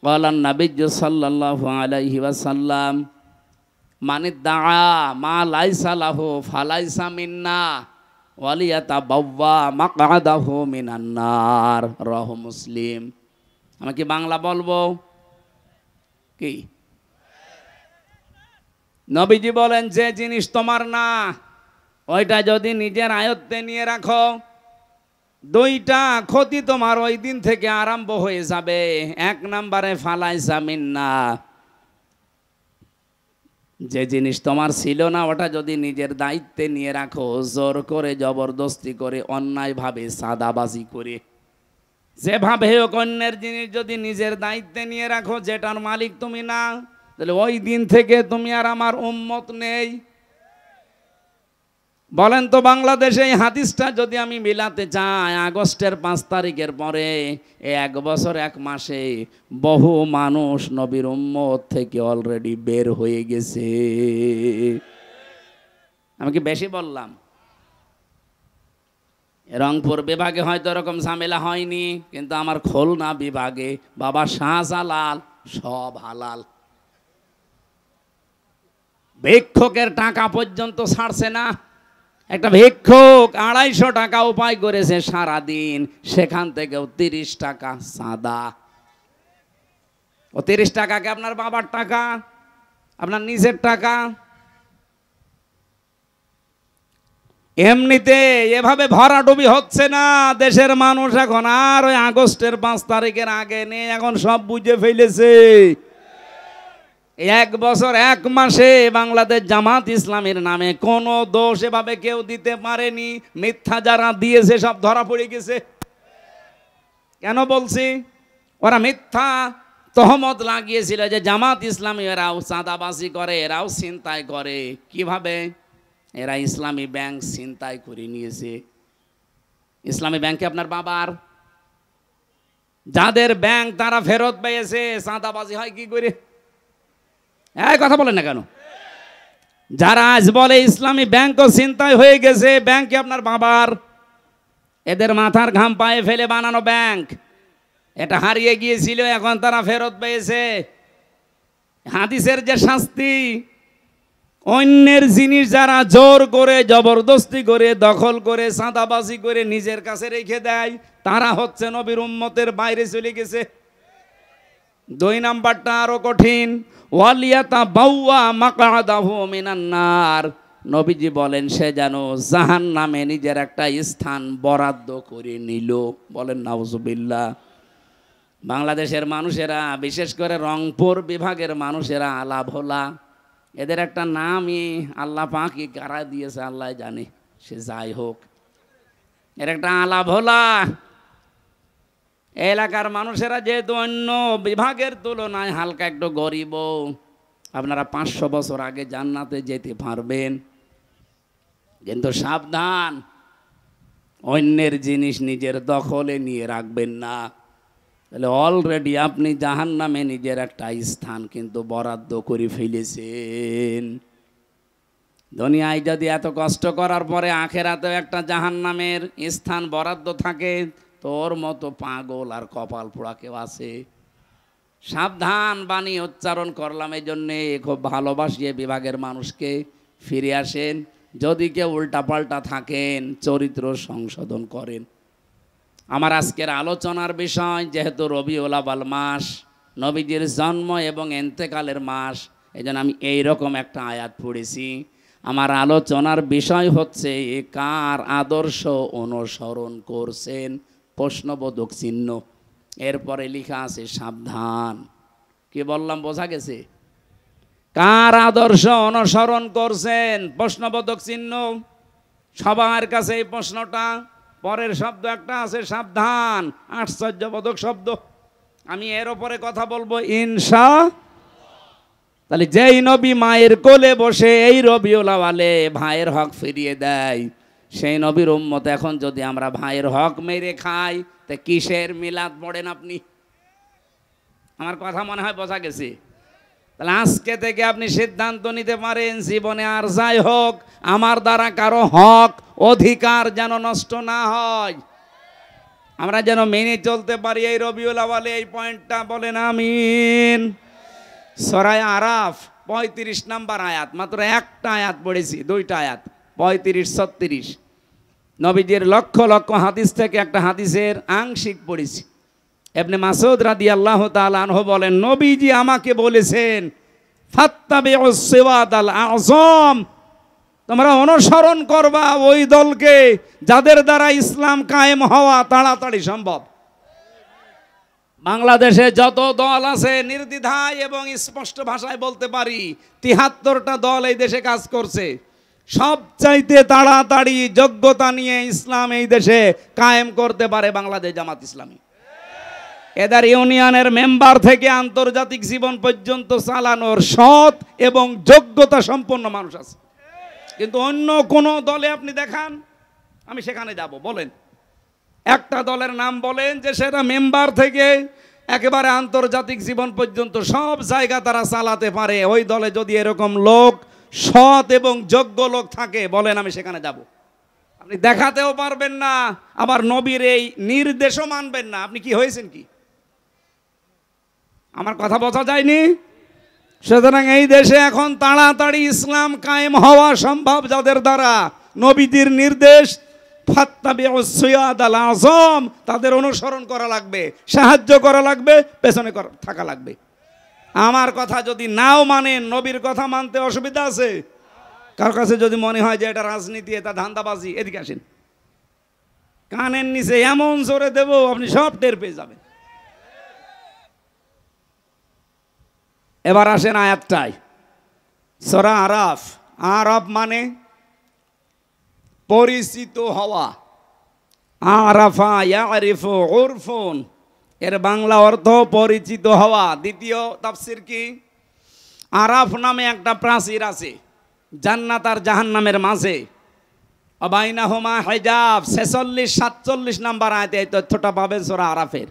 Speaker 1: قال النبي صلى الله عليه وسلم من ادعى ما ليس له فليس منا ওয়ালিয়াতাবাওয়া মাকআদাহু মিনান নার, রাহু মুসলিম। আমি কি বাংলা বলবো? কি নবীজি বলেন, যে জিনিস তোমার না ওইটা যদি নিজের আয়ত্তে নিয়ে রাখো, 2টা ক্ষতি তোমার ওই দিন থেকে আরম্ভ হয়ে যাবে। 1 নম্বরে ফালাইসা মিন্না, যে জিনিস তোমার ছিল না ওটা যদি নিজের দায়িত্বে নিয়ে রাখো, জোর করে জবরদস্তি করে অন্যায়ভাবে সাদাবাজি করে, যেভাবে হোক অন্যের জিনিস যদি নিজের দায়িত্বে নিয়ে রাখো, যেটার মালিক তুমি না, তাহলে ওই দিন থেকে তুমি আর আমার উম্মত নেই। বলেন তো বাংলাদেশে এই হাদিসটা যদি আমি মিলাতে চাই, আগস্টের 5 তারিখের পরে 1 বছর 1 মাসে বহু মানুষ নবীর উম্মত থেকে অলরেডি বের হয়ে গেছে। আমি কি বেশি বললাম? রংপুর বিভাগে হয়তো এরকম ঝামেলা হয়নি, কিন্তু আমার খুলনা বিভাগে বাবা শাহজালাল সব হালাল। ভিক্ষুকের টাকা পর্যন্ত ছাড়ছে না। একটা ভিক্ষুক 250 টাকা উপায় করেছে সারাদিন, সেখান থেকেও 30 টাকা চাঁদা। ও 30 টাকাকে আপনার বাবার টাকা, আপনার নিজের টাকা। এমনিতে এভাবে ভরাডুবি হচ্ছে না দেশের মানুষ এখন, আর ওই আগস্টের 5 তারিখের আগে নেই, এখন সব বুঝে ফেলেছে। 1 বছর 1 মাসে বাংলাদেশ জামাত ইসলামের নামে কোনো দোষ এভাবে কেউ দিতে পারেনি। মিথ্যা যারা দিয়েছে সব ধরা পড়ে গেছে। কেন বলছি? ওরা মিথ্যা তহমত লাগিয়েছিল যে জামাত ইসলামী এরাও চাঁদাবাজি করে, এরাও ছিনতাই করে। কিভাবে? এরা ইসলামী ব্যাংক ছিনতাই করে নিয়েছে। ইসলামী ব্যাংকে আপনার বাবার, যাদের ব্যাংক তারা ফেরত পেয়েছে, চাঁদাবাজি হয় কি করে? এই কথা বলেন না কেন? যারা আজ বলে ইসলামী ব্যাংকও ছিনতাই হয়ে গেছে, ব্যাংকে আপনার বাবার, এদের মাথার ঘাম পায়ে ফেলে বানানো ব্যাংক। এটা হারিয়ে গিয়েছিল, এখন তারা ফেরত পেয়েছে। হাদিসের যে শাস্তি, অন্যের জিনিস যারা জোর করে, জবরদস্তি করে, দখল করে, চাঁদাবাজি করে নিজের কাছে রেখে দেয়, তারা হচ্ছে নবীর উম্মতের বাইরে চলে গেছে। 2 নাম্বারটা আরো কঠিন, ওয়ালিয়াতা বাউয়া মাকআদাহু মিনান নার। নবীজি বলেন সে যেন জাহান্নামে নিজের একটা স্থান বরাদ্দ করে নিল। বলেন নাউজুবিল্লাহ। বাংলাদেশের মানুষেরা, বিশেষ করে রংপুর বিভাগের মানুষেরা আলা ভোলা, এদের একটা নামই আল্লাহ পাকই কারা দিয়েছে আল্লাহ জানে। সে যাই হোক, এর একটা আলা ভোলা। এলাকার মানুষেরা যেহেতু অন্য বিভাগের তুলনায় হালকা একটু গরিব, আপনারা 500 বছর আগে জান্নাতে যেতে পারবেন, কিন্তু সাবধান, অন্যের জিনিস নিজের দখলে নিয়ে রাখবেন না। তাহলে অলরেডি আপনি জাহান্নামে নিজের একটা স্থান কিন্তু বরাদ্দ করে ফেলেছেন। দুনিয়ায় যদি এত কষ্ট করার পরে আখেরাতেও একটা জাহান্নামের স্থান বরাদ্দ থাকে, তোর মতো পাগল আর কপাল পোড়া কেউ আছে? সাবধান বাণী উচ্চারণ করলাম এই জন্যে। খুব ভালোবাসিয়ে বিভাগের মানুষকে ফিরে আসেন। যদি কেউ উল্টাপাল্টা থাকেন, চরিত্র সংশোধন করেন। আমার আজকের আলোচনার বিষয়, যেহেতু রবিউল আউয়াল মাস, নবীজির জন্ম এবং এন্তেকালের মাস, এই জন্য আমি এইরকম একটা আয়াত পড়েছি। আমার আলোচনার বিষয় হচ্ছে কার আদর্শ অনুসরণ করছেন, প্রশ্নবোধক চিহ্ন। এরপরে লেখা আছে সাবধান। কি বললাম বোঝা গেছে? কার আদর্শ অনুসরণ করছেন, প্রশ্নবোধক চিহ্ন। সবার কাছে এই প্রশ্নটা। পরের শব্দ একটা আছে সাবধান, আশ্চর্যবোধক শব্দ। আমি এর উপরে কথা বলবো ইনশা। তাহলে যেই নবী মায়ের কোলে বসে এই রবিউল আউয়ালে ভাইয়ের হক ফিরিয়ে দেয়, সেই নবীর উম্মত এখন যদি আমরা ভাইয়ের হক মেরে খাই, তা কিসের মিলাদ পড়েন আপনি? আমার কথা মনে হয় বোঝা গেছে। তাহলে আজকে থেকে আপনি সিদ্ধান্ত নিতে পারেন, জীবনে আর যাই হোক, আমার দ্বারা কারো হক অধিকার যেন নষ্ট না হয়, আমরা যেন মেনে চলতে পারি এই রবিউল আউয়ালে। এই পয়েন্টটা বলেন আমিন। সূরা আরাফ 35 নম্বর আয়াত, মাত্র একটা আয়াত পড়েছি, 2টা আয়াত, 35-36। নবীজির লক্ষ লক্ষ হাদিস থেকে একটা হাদিসের আংশিক পড়েছি। ইবনে মাসউদ রাদিয়াল্লাহু তাআলা আনহু বলেন, নবীজি আমাকে বলেছেন, ফাত্তাবিউস সিওয়াদাল আযম, তোমরা অনুসরণ করবা ওই দলকে যাদের দ্বারা ইসলাম কায়েম হওয়া তাড়াতাড়ি সম্ভব। বাংলাদেশে যত দল আছে, নির্দ্বিধায় এবং স্পষ্ট ভাষায় বলতে পারি 73টা দল এই দেশে কাজ করছে। সবচাইতে তাড়াতাড়ি যোগ্যতা নিয়ে ইসলাম এই দেশে কায়েম করতে পারে বাংলাদেশ জামাত ইসলামী। এদের ইউনিয়নের মেম্বার থেকে আন্তর্জাতিক জীবন পর্যন্ত চালানোর সৎ এবং যোগ্যতা সম্পন্ন মানুষ আছে। কিন্তু অন্য কোন দলে আপনি দেখান, আমি সেখানে যাব। বলেন একটা দলের নাম বলেন যে সেটা মেম্বার থেকে একেবারে আন্তর্জাতিক জীবন পর্যন্ত সব জায়গা তারা চালাতে পারে। ওই দলে যদি এরকম লোক, সৎ এবং যোগ্য লোক থাকে, বলেন আমি সেখানে যাব। আপনি দেখাতেও পারবেন না, আবার নবীর এই নির্দেশও মানবেন না। আপনি কি হয়েছেন কি? আমার কথা বোঝা যায়নি? সুতরাং এই দেশে এখন তাড়াতাড়ি ইসলাম কায়েম হওয়া সম্ভব যাদের দ্বারা, নবীজির নির্দেশ ফাত্তাবিউস সিয়াদাল আযম, তাদের অনুসরণ করা লাগবে, সাহায্য করা লাগবে, পেছনে থাকা লাগবে। আমার কথা যদি নাও মানেন, নবীর কথা মানতে অসুবিধা আছে? কার কাছে যদি মনে হয় যে এটা রাজনীতি, এটা ধান্দাবাজি, এদিকে আসেন, কানের নিচে এমন জোরে দেব আপনি সব টের পেয়ে যাবেন। এবার আসেন আয়াতটায়, সূরা আরাফ। আরাফ মানে পরিচিত হওয়া, আরাফা ইয়ারিফু উরফুন, এর বাংলা অর্থ পরিচিত হওয়া। দ্বিতীয় তাফসীর কি? আরাফ নামে একটা প্রাচীর আছে জান্নাত আর জাহান্নামের মাঝে, অবাইনাহুমা হিজাব, 46-47 নাম্বার আয়াতে এই তথ্যটা পাবেন সূরা আরাফের।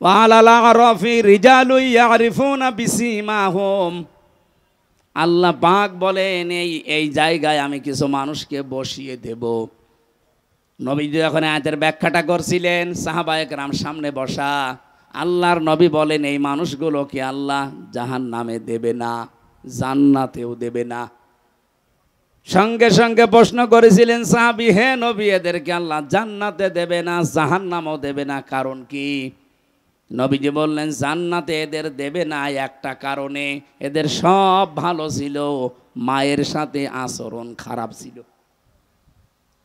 Speaker 1: ওয়ালাল আরাফি রিজালু ইয়ারিফুনা বিসিমাহুম, আল্লাহ পাক বলেন এই জায়গায় আমি কিছু মানুষকে বসিয়ে দেব। নবীজি যখন আয়াতের ব্যাখ্যাটা করছিলেন, সাহাবায়ে কেরাম সামনে বসা, আল্লাহর নবী বলেন এই মানুষগুলোকে আল্লাহ জাহান্নামে দেবে না, জান্নাতেও দেবে না। সঙ্গে সঙ্গে প্রশ্ন করেছিলেন সাহাবী, হে নবী, এদেরকে আল্লাহ জান্নাতে দেবে না, জাহান্নামও দেবে না, কারণ কি? নবীজি বললেন জান্নাতে এদের দেবে না একটা কারণে, এদের সব ভালো ছিল, মায়ের সাথে আচরণ খারাপ ছিল।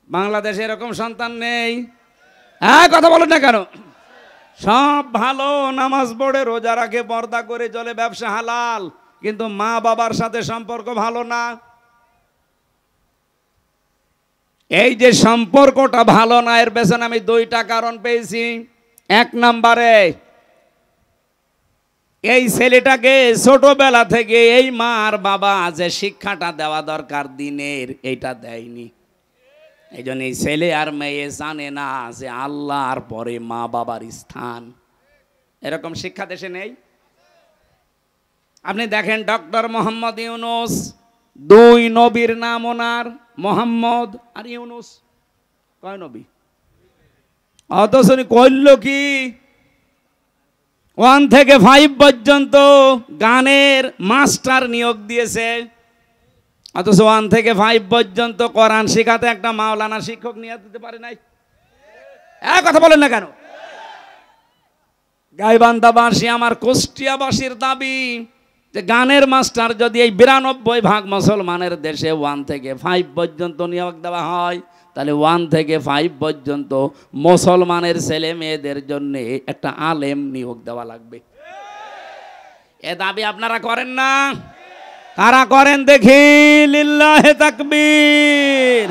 Speaker 1: বাংলাদেশে এরকম সন্তান নেই? হ্যাঁ, কথা বলেন না কেন? সব ভালো, নামাজ পড়ে, রোজা রাখে, পর্দা করে চলে, ব্যবসা হালাল, কিন্তু মা বাবার সাথে সম্পর্ক ভালো না। এই যে সম্পর্কটা ভালো না, এর পেছনে আমি দুইটা কারণ পেয়েছি। এক নম্বরে, এই ছেলেটাকে ছোটবেলা থেকে এই মা আর বাবা যে শিক্ষাটা দেওয়া দরকার দিনের, এইটা দেয়নি। এই জন্য এই ছেলে আর মেয়ে জানে না যে আল্লাহর পরে মা বাবার স্থান। এরকম শিক্ষা দেশে নেই। আপনি দেখেন ডক্টর মোহাম্মদ ইউনুস, দুই নবীর নাম ওনার, মোহাম্মদ আর ইউনুস, কয় নবী? অথচ কইল কি 1 থেকে 5 পর্যন্ত গানের মাস্টার নিয়োগ দিয়েছে, অথচ 1 থেকে 5 পর্যন্ত কোরআন শেখাতে একটা মাওলানা শিক্ষক নিয়োগ দিতে পারে নাই। কথা বলেন না কেন? গাইবান্ধাবাসী, আমার কুষ্টিয়াবাসীর দাবি যে গানের মাস্টার যদি এই 92% মুসলমানের দেশে 1 থেকে 5 পর্যন্ত নিয়োগ দেওয়া হয়, তাহলে 1 থেকে 5 পর্যন্ত মুসলমানের ছেলে মেয়েদের জন্য একটা আলেম নিয়োগ দেওয়া লাগবে। এ দাবি আপনারা করেন না? কারা করেন দেখি? লিল্লাহে তাকবীর।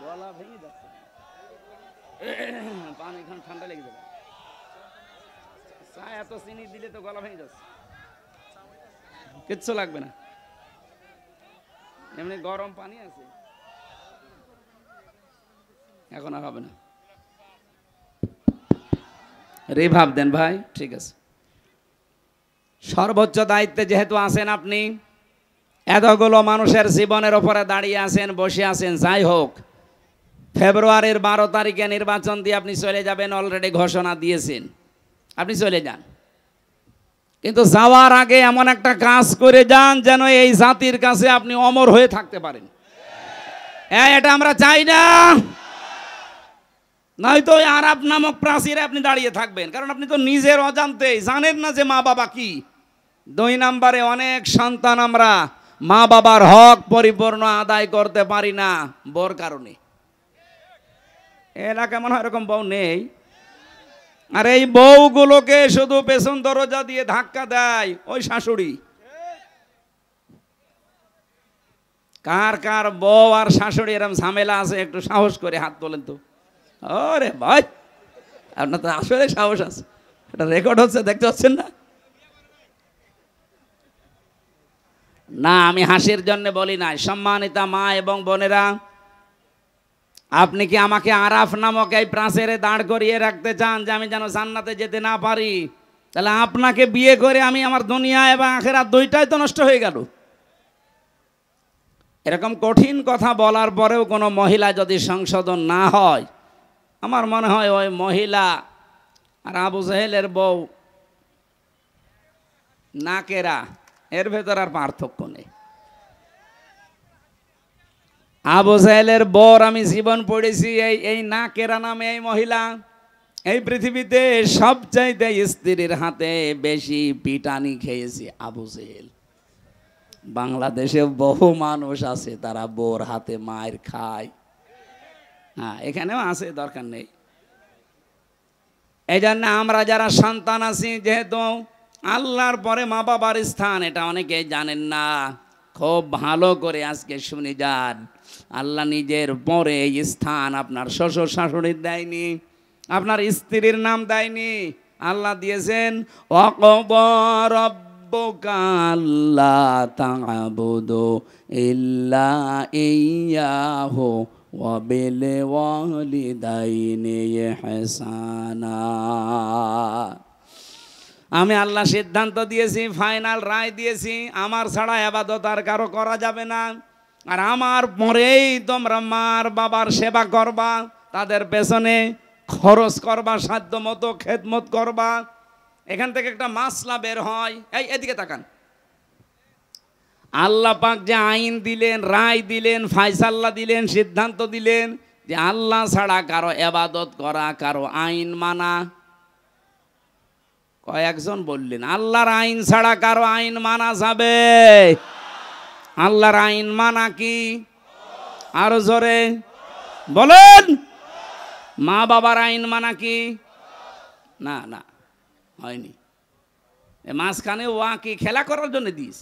Speaker 1: গলা ভেঙে যাচ্ছে, পানি খান, ঠান্ডা লেগে যাবে। চা এত চিনি দিলে তো গলা ভেঙে যাচ্ছে। কিচ্ছু লাগবে না, এমনি গরম পানি আছে, এখন আর হবে না। রিভাব দেন ভাই, ঠিক আছে। সর্বোচ্চ দায়িত্বে যেহেতু আছেন আপনি, এতগুলো মানুষের জীবনের ওপরে দাঁড়িয়ে আছেন, বসে আছেন, যাই হোক, ফেব্রুয়ারির 12 তারিখে নির্বাচন দিয়ে আপনি চলে যাবেন, অলরেডি ঘোষণা দিয়েছেন, আপনি চলে যান। কিন্তু যাওয়ার আগে এমন একটা কাজ করে যান যেন এই জাতির কাছে আপনি অমর হয়ে থাকতে পারেন। এটা আমরা চাই না। নয়তো ওই আরাফ নামক প্রাচীরে আপনি দাঁড়িয়ে থাকবেন, কারণ আপনি তো নিজের অজান্তেই জানেন না যে মা বাবা কি। 2 নম্বরে, অনেক সন্তান আমরা মা বাবার হক পরিপূর্ণ আদায় করতে পারি না বউর কারণে। এলাকা মনে হয় এরকম বউ নেই। আর এই বউগুলোকে শুধু পেছন দরজা দিয়ে ধাক্কা দেয় ওই শাশুড়ি। কার কার বউ আর শাশুড়ি এরকম ঝামেলা আছে একটু সাহস করে হাত তোলেন তো। ওরে ভাই, আপনার তো আসলে সাহস আছে, এটা রেকর্ড হচ্ছে, দেখতে পাচ্ছেন না? না, আমি হাসির জন্য বলি নাই। সম্মানিতা মা এবং বোনেরা, আপনি কি আমাকে আরাফ নামক এই প্রাচীরে দাঁড় করিয়ে রাখতে চান যে আমি যেন জান্নাতে যেতে না পারি? তাহলে আপনাকে বিয়ে করে আমি আমার দুনিয়া এবং আখিরাত দুইটাই তো নষ্ট হয়ে গেল। এরকম কঠিন কথা বলার পরেও কোনো মহিলা যদি সংশোধন না হয়, আমার মনে হয় ওই মহিলা আর আবু জাহেলের বউ নাকেরা এর ভেতর আর পার্থক্য নেই। আবু জাহেলের বর আমি জীবন পড়েছি, এই নাকেরা নামে এই মহিলা এই পৃথিবীতে সবচাইতে স্ত্রীর হাতে বেশি পিটানি খেয়েছে আবু জাহেল। বাংলাদেশে বহু মানুষ আছে তারা বোর হাতে মায়ের খায়। হ্যাঁ, এখানেও আছে, দরকার নেই। এই জন্য আমরা যারা সন্তান আছি, যেহেতু আল্লাহর পরে মা বাবার স্থান, এটা অনেকেই জানেন না, খুব ভালো করে আজকে শুনে যান। আল্লাহ নিজের পরে এই স্থান আপনার শ্বশুর শাশুড়ির দেয়নি, আপনার স্ত্রীর নাম দেয়নি, আল্লাহ দিয়েছেন ওয়াকাদা রাব্বুকা আল্লা তা'বুদু ইল্লা ইয়্যাহু ওয়া বিল ওয়ালিদাইনি ইহসানা। আমি আল্লাহ সিদ্ধান্ত দিয়েছি, ফাইনাল রায় দিয়েছি, আমার ছাড়া ইবাদত আর কারো করা যাবে না। আর আমার পরেই তোমরা মার বাবার সেবা করবা, তাদের পেছনে খরচ করবা, সাধ্য মতো খেদমত করবা। এখান থেকে একটা মাসলা বের হয়, এই এদিকে তাকান। আল্লাহ পাক যে আইন দিলেন, রায় দিলেন, ফায়সালা দিলেন, সিদ্ধান্ত দিলেন যে আল্লাহ ছাড়া কারো ইবাদত করা, কারো আইন মানা। কয়েকজন বললেন আল্লাহর আইন ছাড়া কারো আইন মানা যাবে? আল্লাহর আইন মানা কি? আরো জোরে বলেন। মা বাবার আইন মানা কি? না না, হয়নি। মাঝখানে ওয়া কি খেলা করার জন্য দিস?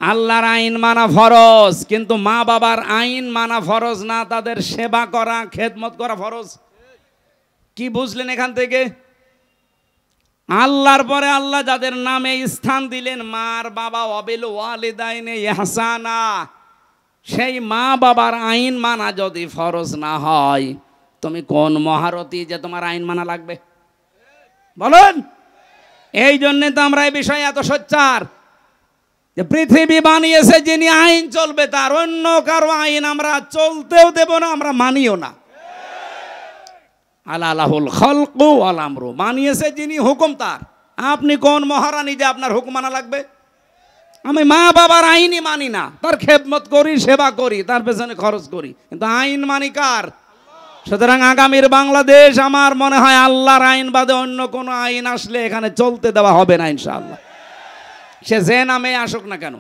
Speaker 1: আল্লাহর আইন মানা ফরজ, কিন্তু মা বাবার আইন মানা ফরজ না, তাদের সেবা করা, খেদমত করা ফরজ। কি বুঝলেন এখান থেকে? আল্লাহর পরে আল্লাহ যাদের নামে স্থান দিলেন, মার বাবা, ওয়াবিল ওয়ালিদাইনি ইহসানা, সেই মা বাবার আইন মানা যদি ফরজ না হয়, তুমি কোন মহারথী যে তোমার আইন মানা লাগবে? বলেন। এই জন্যে তো আমরা এই বিষয়ে এত সোচ্চার যে পৃথিবী বানিয়েছে যিনি, আইন চলবে তার, অন্য কারো আইন আমরা চলতেও দেব না, আমরা মানিও না। আলাহুল খালকু ওয়াল আমরু, বানিয়েছে যিনি, হুকুম তার। আপনি কোন মহারানী যে আপনার হুকুম মানা লাগবে? আমি মা বাবার আইনই মানি না, তার খেদমত করি, সেবা করি, তার পেছনে খরচ করি, কিন্তু আইন মানি কার? সুতরাং আগামীর বাংলাদেশ আমার মনে হয় আল্লাহর আইন বাদে অন্য কোনো আইন আসলে এখানে চলতে দেওয়া হবে না ইনশাআল্লাহ, সে যে নামে আসুক না কেন।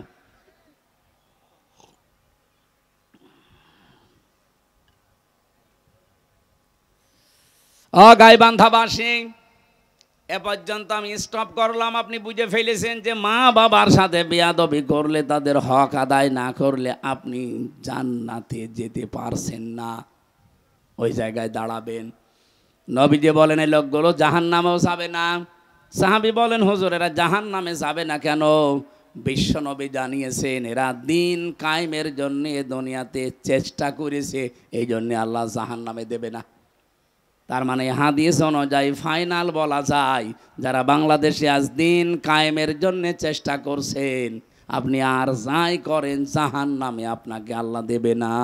Speaker 1: গাইবান্ধাবাসী, এ পর্যন্ত আমি স্টপ করলাম। আপনি বুঝে ফেলেছেন যে মা বাবার সাথে বেয়াদবি করলে, তাদের হক আদায় না করলে আপনি জান্নাতে যেতে পারছেন না, ওই জায়গায় দাঁড়াবেন। নবীজি বলেন এই লোকগুলো জাহান্নামেও যাবে না। সাহাবী বলেন হুজুর এরা জাহান্নামে যাবে না কেন? বিশ্ব নবী জানিয়েছেন এরা দিন কায়েমের জন্য দুনিয়াতে চেষ্টা করেছে, এই জন্য আল্লাহ জাহান্নামে দেবে না। তার মানে হাদিস অনুযায়ী ফাইনাল বলা যায়, যারা বাংলাদেশে আজ দিন কায়েমের জন্য চেষ্টা করছেন, আপনি আর যাই করেন জাহান্নামে আপনাকে আল্লাহ দেবে না।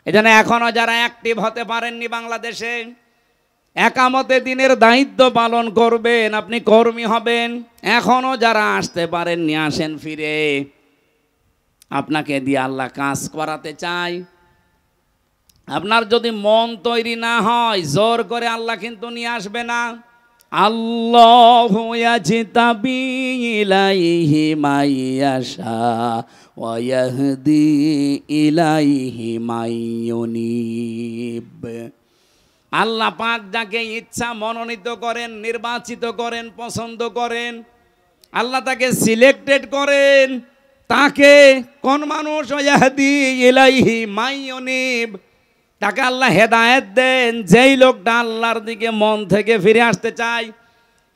Speaker 1: এজন্য এখনো যারা অ্যাক্টিভ হতে পারেননি বাংলাদেশে, একামতে দিনের দায়িত্ব পালন করবেন, আপনি কর্মী হবেন। এখনো যারা আসতে পারেননি, আসেন ফিরে, আপনাকে দিয়ে আল্লাহ কাজ করাতে চাই। আপনার যদি মন তৈরি না হয়, জোর করে আল্লাহ কিন্তু নিয়ে আসবে না। আল্লাহু ইয়াজতাবি ইলাইহি মাইয়াশা ওয়া ইয়াহদি ইলাইহি মাইয়ুনিব। আল্লাহ পাক যাকে ইচ্ছা মনোনীত করেন, নির্বাচিত করেন, পছন্দ করেন, আল্লাহ তাকে সিলেক্টেড করেন। তাকে কোন মানুষ? ইয়াহদি ইলাইহি মাইয়ুনিব, তাকে আল্লাহ হেদায়েত দেন যেই লোকটা আল্লাহর দিকে মন থেকে ফিরে আসতে চায়।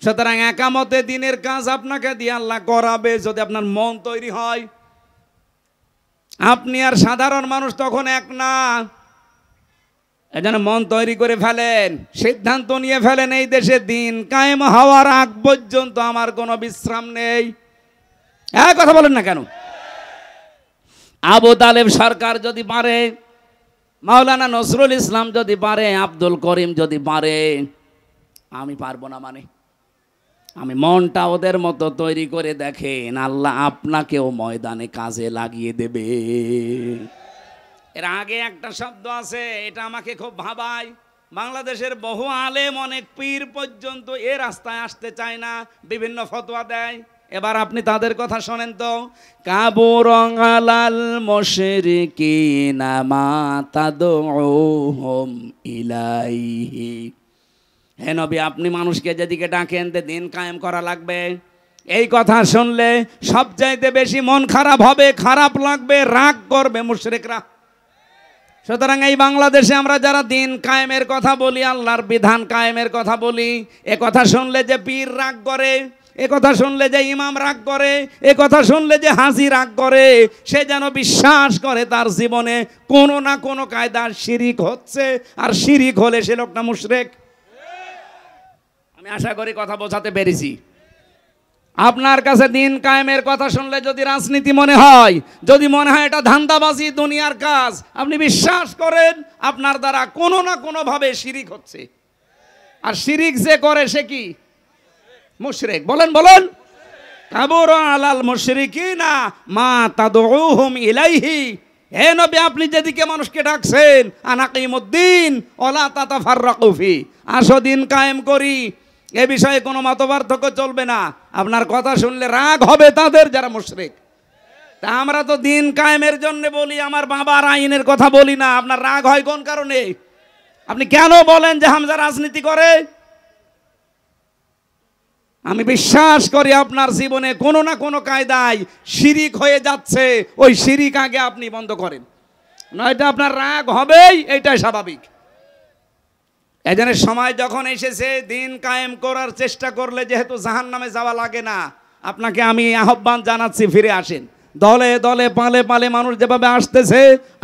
Speaker 1: সুতরাং একামতে দিনের কাজ আপনাকে দিয়ে আল্লাহ করাবে যদি আপনার মন তৈরি হয়। আপনি আর সাধারণ মানুষ তখন এক না। এজন্য মন তৈরি করে ফেলেন, সিদ্ধান্ত নিয়ে ফেলেন, এই দেশে দিন কায়েম হওয়ার আগ পর্যন্ত আমার কোনো বিশ্রাম নেই। এক কথা বলেন না কেন? আবু তালেব সরকার যদি পারে, মাওলানা নজরুল ইসলাম যদি পারে, আব্দুল করিম যদি পারে, আমি পারবো না মানে? আমি মনটা ওদের মতো তৈরি করে দেখেন, আল্লাহ আপনাকেও ময়দানে কাজে লাগিয়ে দেবে। এর আগে একটা শব্দ আছে, এটা আমাকে খুব ভাবায়। বাংলাদেশের বহু আলেম, অনেক পীর পর্যন্ত এ রাস্তায় আসতে চায় না, বিভিন্ন ফতোয়া দেয়। এবার আপনি তাদের কথা শোনেন তো। কাবুরং আলাল মুশরিকিনা মা তাদউহুম ইলাইহি। হে নবী, আপনি মানুষকে যেদিকে ডাকেন দিন কায়েম করা লাগবে, এই কথা শুনলে সবচাইতে বেশি মন খারাপ হবে, খারাপ লাগবে, রাগ করবে মুশরিকরা। সুতরাং এই বাংলাদেশে আমরা যারা দিন কায়েমের কথা বলি, আল্লাহর বিধান কায়েমের কথা বলি, এ কথা শুনলে যে পীর রাগ করে, এ কথা শুনলে যে ইমাম রাগ করে, এ কথা শুনলে যে হাজি রাগ করে, সে যেন বিশ্বাস করে তার জীবনে কোনো না কোনো কায়দার শিরিক হচ্ছে, আর শিরিক হলে সে লোকটা মুশরিক। আমি আশা করি কথা বোঝাতে পেরেছি। আপনার কাছে দিন কায়েমের কথা শুনলে যদি রাজনীতি মনে হয়, যদি মনে হয় এটা ধান্দাবাজি, দুনিয়ার কাজ, আপনি বিশ্বাস করেন আপনার দ্বারা কোনো না কোনোভাবে শিরিক হচ্ছে। আর শিরিক যে করে সে কি? মুশরিক। বলেন বলেন। কাবুরা আলাল মুশরিকিনা মা তাদউহুম ইলাইহি। হে নবী, আপনি যেদিকে মানুষকে ডাকছেন, আনাকিমুদ্দিন ওয়ালা তাতাফাররাকু ফি, আসো দিন কায়েম করি, এ বিষয়ে কোনো মতপার্থক্য চলবে না। আপনার কথা শুনলে রাগ হবে তাদের যারা মুশরিক। তা আমরা তো দিন কায়েমের জন্য বলি, আমার বাবার আইনের কথা বলি না। আপনার রাগ হয় কোন কারণে? আপনি কেন বলেন যে হামজা রাজনীতি করে? আমি বিশ্বাস করি আপনার জীবনে কোনো না কোনো কায়দায় শিরিক হয়ে যাচ্ছে, ওই শিরিক আগে আপনি বন্ধ করেন, নয়তো আপনার রাগ হবেই, এটাই স্বাভাবিক। এজন্য সময় যখন এসেছে দিন কায়েম করার চেষ্টা করলে যেহেতু জাহান্নামে যাওয়া লাগে না, আপনাকে আমি আহ্বান জানাচ্ছি, ফিরে আসেন। দলে দলে পালে পালে মানুষ যেভাবে আসতেছে,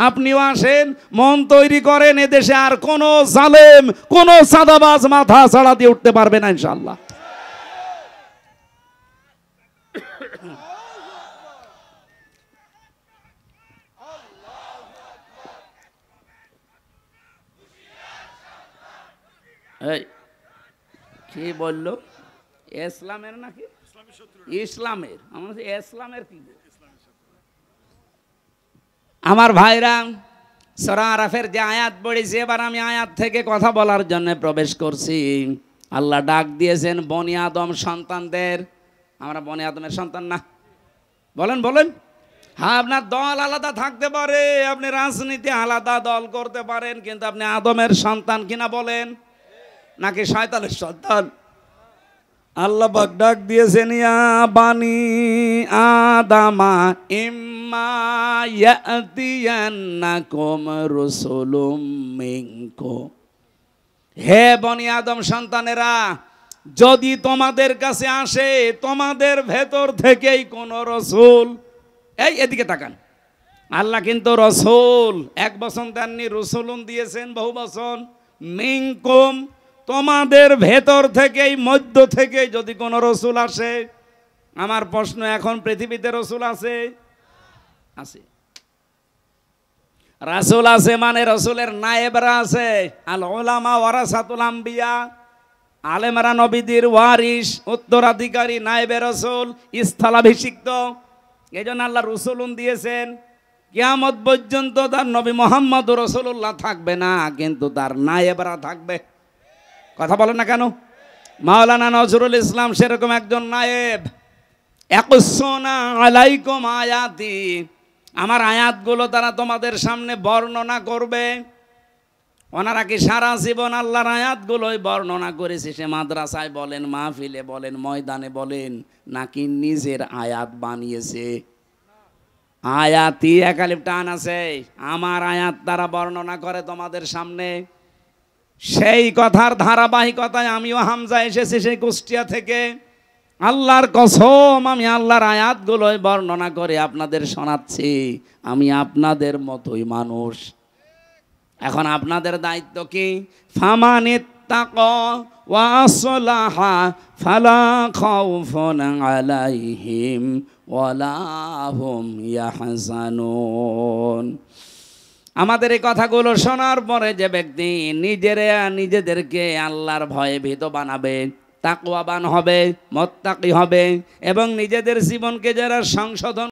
Speaker 1: আপনিও আসেন, মন তৈরি করেন। এদেশে আর কোনো জালেম, কোনো সাদাবাজ মাথা ছাড়া দিয়ে উঠতে পারবে না ইনশাআল্লাহ। এই কি বললো? ইসলামের নাকি ইসলামের? ইসলামের কি? আমার ভাইরা, সূরা আরাফের যে আয়াত পড়েছি, এবার আমি আয়াত থেকে কথা বলার জন্য প্রবেশ করছি। আল্লাহ ডাক দিয়েছেন বনি আদম সন্তানদের। আমরা বনি আদমের সন্তান না? বলেন বলেন। হ্যাঁ, আপনার দল আলাদা থাকতে পারে, আপনি রাজনীতি আলাদা দল করতে পারেন, কিন্তু আপনি আদমের সন্তান কিনা বলেন, নাকি শয়তানের সন্তান? আল্লাহ পাক ডাক দিয়েছেন ইয়া বানি আদামা ইম্মা ইয়াতিয়ান্নাকুম রাসূলুম মিনকুম। হে বনি আদম সন্তানেরা, যদি তোমাদের কাছে আসে তোমাদের ভেতর থেকেই কোন রসুল, এই এদিকে তাকান, আল্লাহ কিন্তু রসুল এক বচন দেননি, রসুলুন দিয়েছেন বহু বচন। মিনকুম, তোমাদের ভেতর থেকেই, মধ্য থেকে যদি কোনো রসুল আসে। আমার প্রশ্ন, এখন পৃথিবীতে রসুল আছে? আছে। রাসূল আছে মানে রসুলের নায়েবরা আছে। আল উলামা ওয়ারাসাতুল আম্বিয়া, আলেমরা নবীদের ওয়ারিস, উত্তরাধিকারী, নায়েবে রসুল, স্থলাভিষিক্ত। এই জন্য আল্লাহ রসুলুন দিয়েছেন। কিয়ামত পর্যন্ত তার নবী মুহাম্মদ রাসূলুল্লাহ থাকবে না, কিন্তু তার নায়েবরা থাকবে। কথা বলেন না কেন? মাওলানা নজরুল ইসলাম সেরকম একজন নায়েব। ইয়াকুসুনা আলাইকুম আয়াতি, আমার আয়াতগুলো তারা তোমাদের সামনে বর্ণনা করবে। ওনারা কি সারা জীবন আল্লাহর আয়াতগুলোই বর্ণনা করেছে? সে মাদ্রাসায় বলেন, মাহফিলে বলেন, ময়দানে বলেন, নাকি নিজের আয়াত বানিয়েছে? আয়াতি একালিপ টান আছে, আমার আয়াত তারা বর্ণনা করে তোমাদের সামনে। সেই কথার ধারাবাহিকতায় আমিও হামজা এসেছি সেই কুষ্টিয়া থেকে। আল্লাহর কসম, আমি আল্লাহর আয়াতগুলোই বর্ণনা করে আপনাদের শোনাচ্ছি। আমি আপনাদের মতোই মানুষ। এখন আপনাদের দায়িত্ব কি? ফামানিত্তাকা ওয়া আসলাহা ফালা খাউফুন আলাইহিম ওয়ালা হুম ইয়াহজানুন। আমাদের এই কথাগুলো শোনার পরে যে ব্যক্তি নিজেদেরকে আল্লাহর ভয়ে ভীত বানাবে, তাকওয়াবান হবে, মুত্তাকি হবে এবং নিজেদের জীবনকে যারা সংশোধন,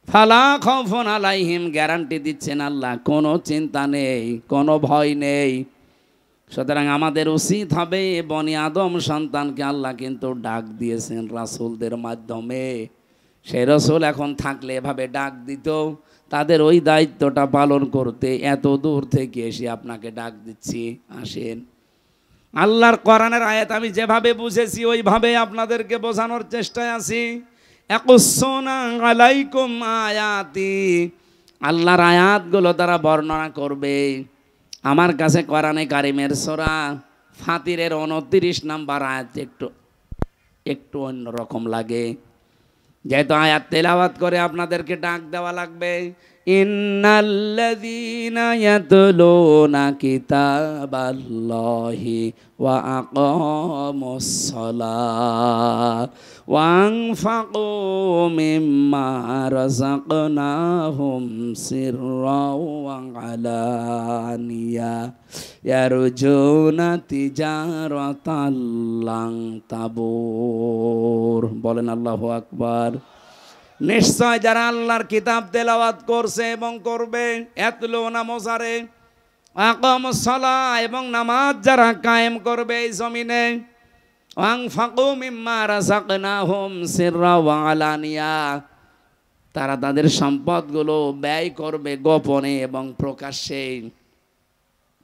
Speaker 1: ফালা খাউফুন আলাইহিম, গ্যারান্টি দিচ্ছেন আল্লাহ, কোনো চিন্তা নেই, কোনো ভয় নেই। সুতরাং আমাদের উচিত হবে বনি আদম সন্তানকে আল্লাহ কিন্তু ডাক দিয়েছেন রাসূলদের মাধ্যমে। সেই রাসূল এখন থাকলে এভাবে ডাক দিত, তাদের ওই দায়িত্বটা পালন করতে এত দূর থেকে এসে আপনাকে ডাক দিচ্ছি, আসেন। আল্লাহর কোরআনের আয়াত আমি যেভাবে বুঝেছি ওইভাবে আপনাদেরকে বোঝানোর চেষ্টায় আছি। ইয়াকুসুনা আলাইকুম আয়াতি, আল্লাহর আয়াতগুলো তারা বর্ণনা করবে। আমার কাছে কোরআনে কারিমের সূরা ফাতিরের 29 নম্বর আয়াত একটু অন্যরকম লাগে, যেহেতু আয়াত তেলাওয়াত করে আপনাদেরকে ডাক দেওয়া লাগবে। ইন্নাল্লাযীনা ইয়াতলুনা কিতাবাল্লাহি ওয়া আকামুস সালাহ ওয়া আনফাকু মিম্মা রাযাকনাহুম সিররাও ওয়া আলানিয়া ইয়ারজুনা তিজারাতাল লান তাবুর। বলেন আল্লাহু আকবার। নিশ্চয় যারা আল্লাহর কিতাব তেলাওয়াত করছে এবং করবে, ইয়াতলুনা মুজারে, আকামুস সালাহ এবং নামাজ যারা কায়েম করবে এই জমিনে, আনফাকু মিম্মা রাযাকনাহুম সিররা ওয়া আলানিয়া, তারা তাদের সম্পদগুলো ব্যয় করবে গোপনে এবং প্রকাশ্যে,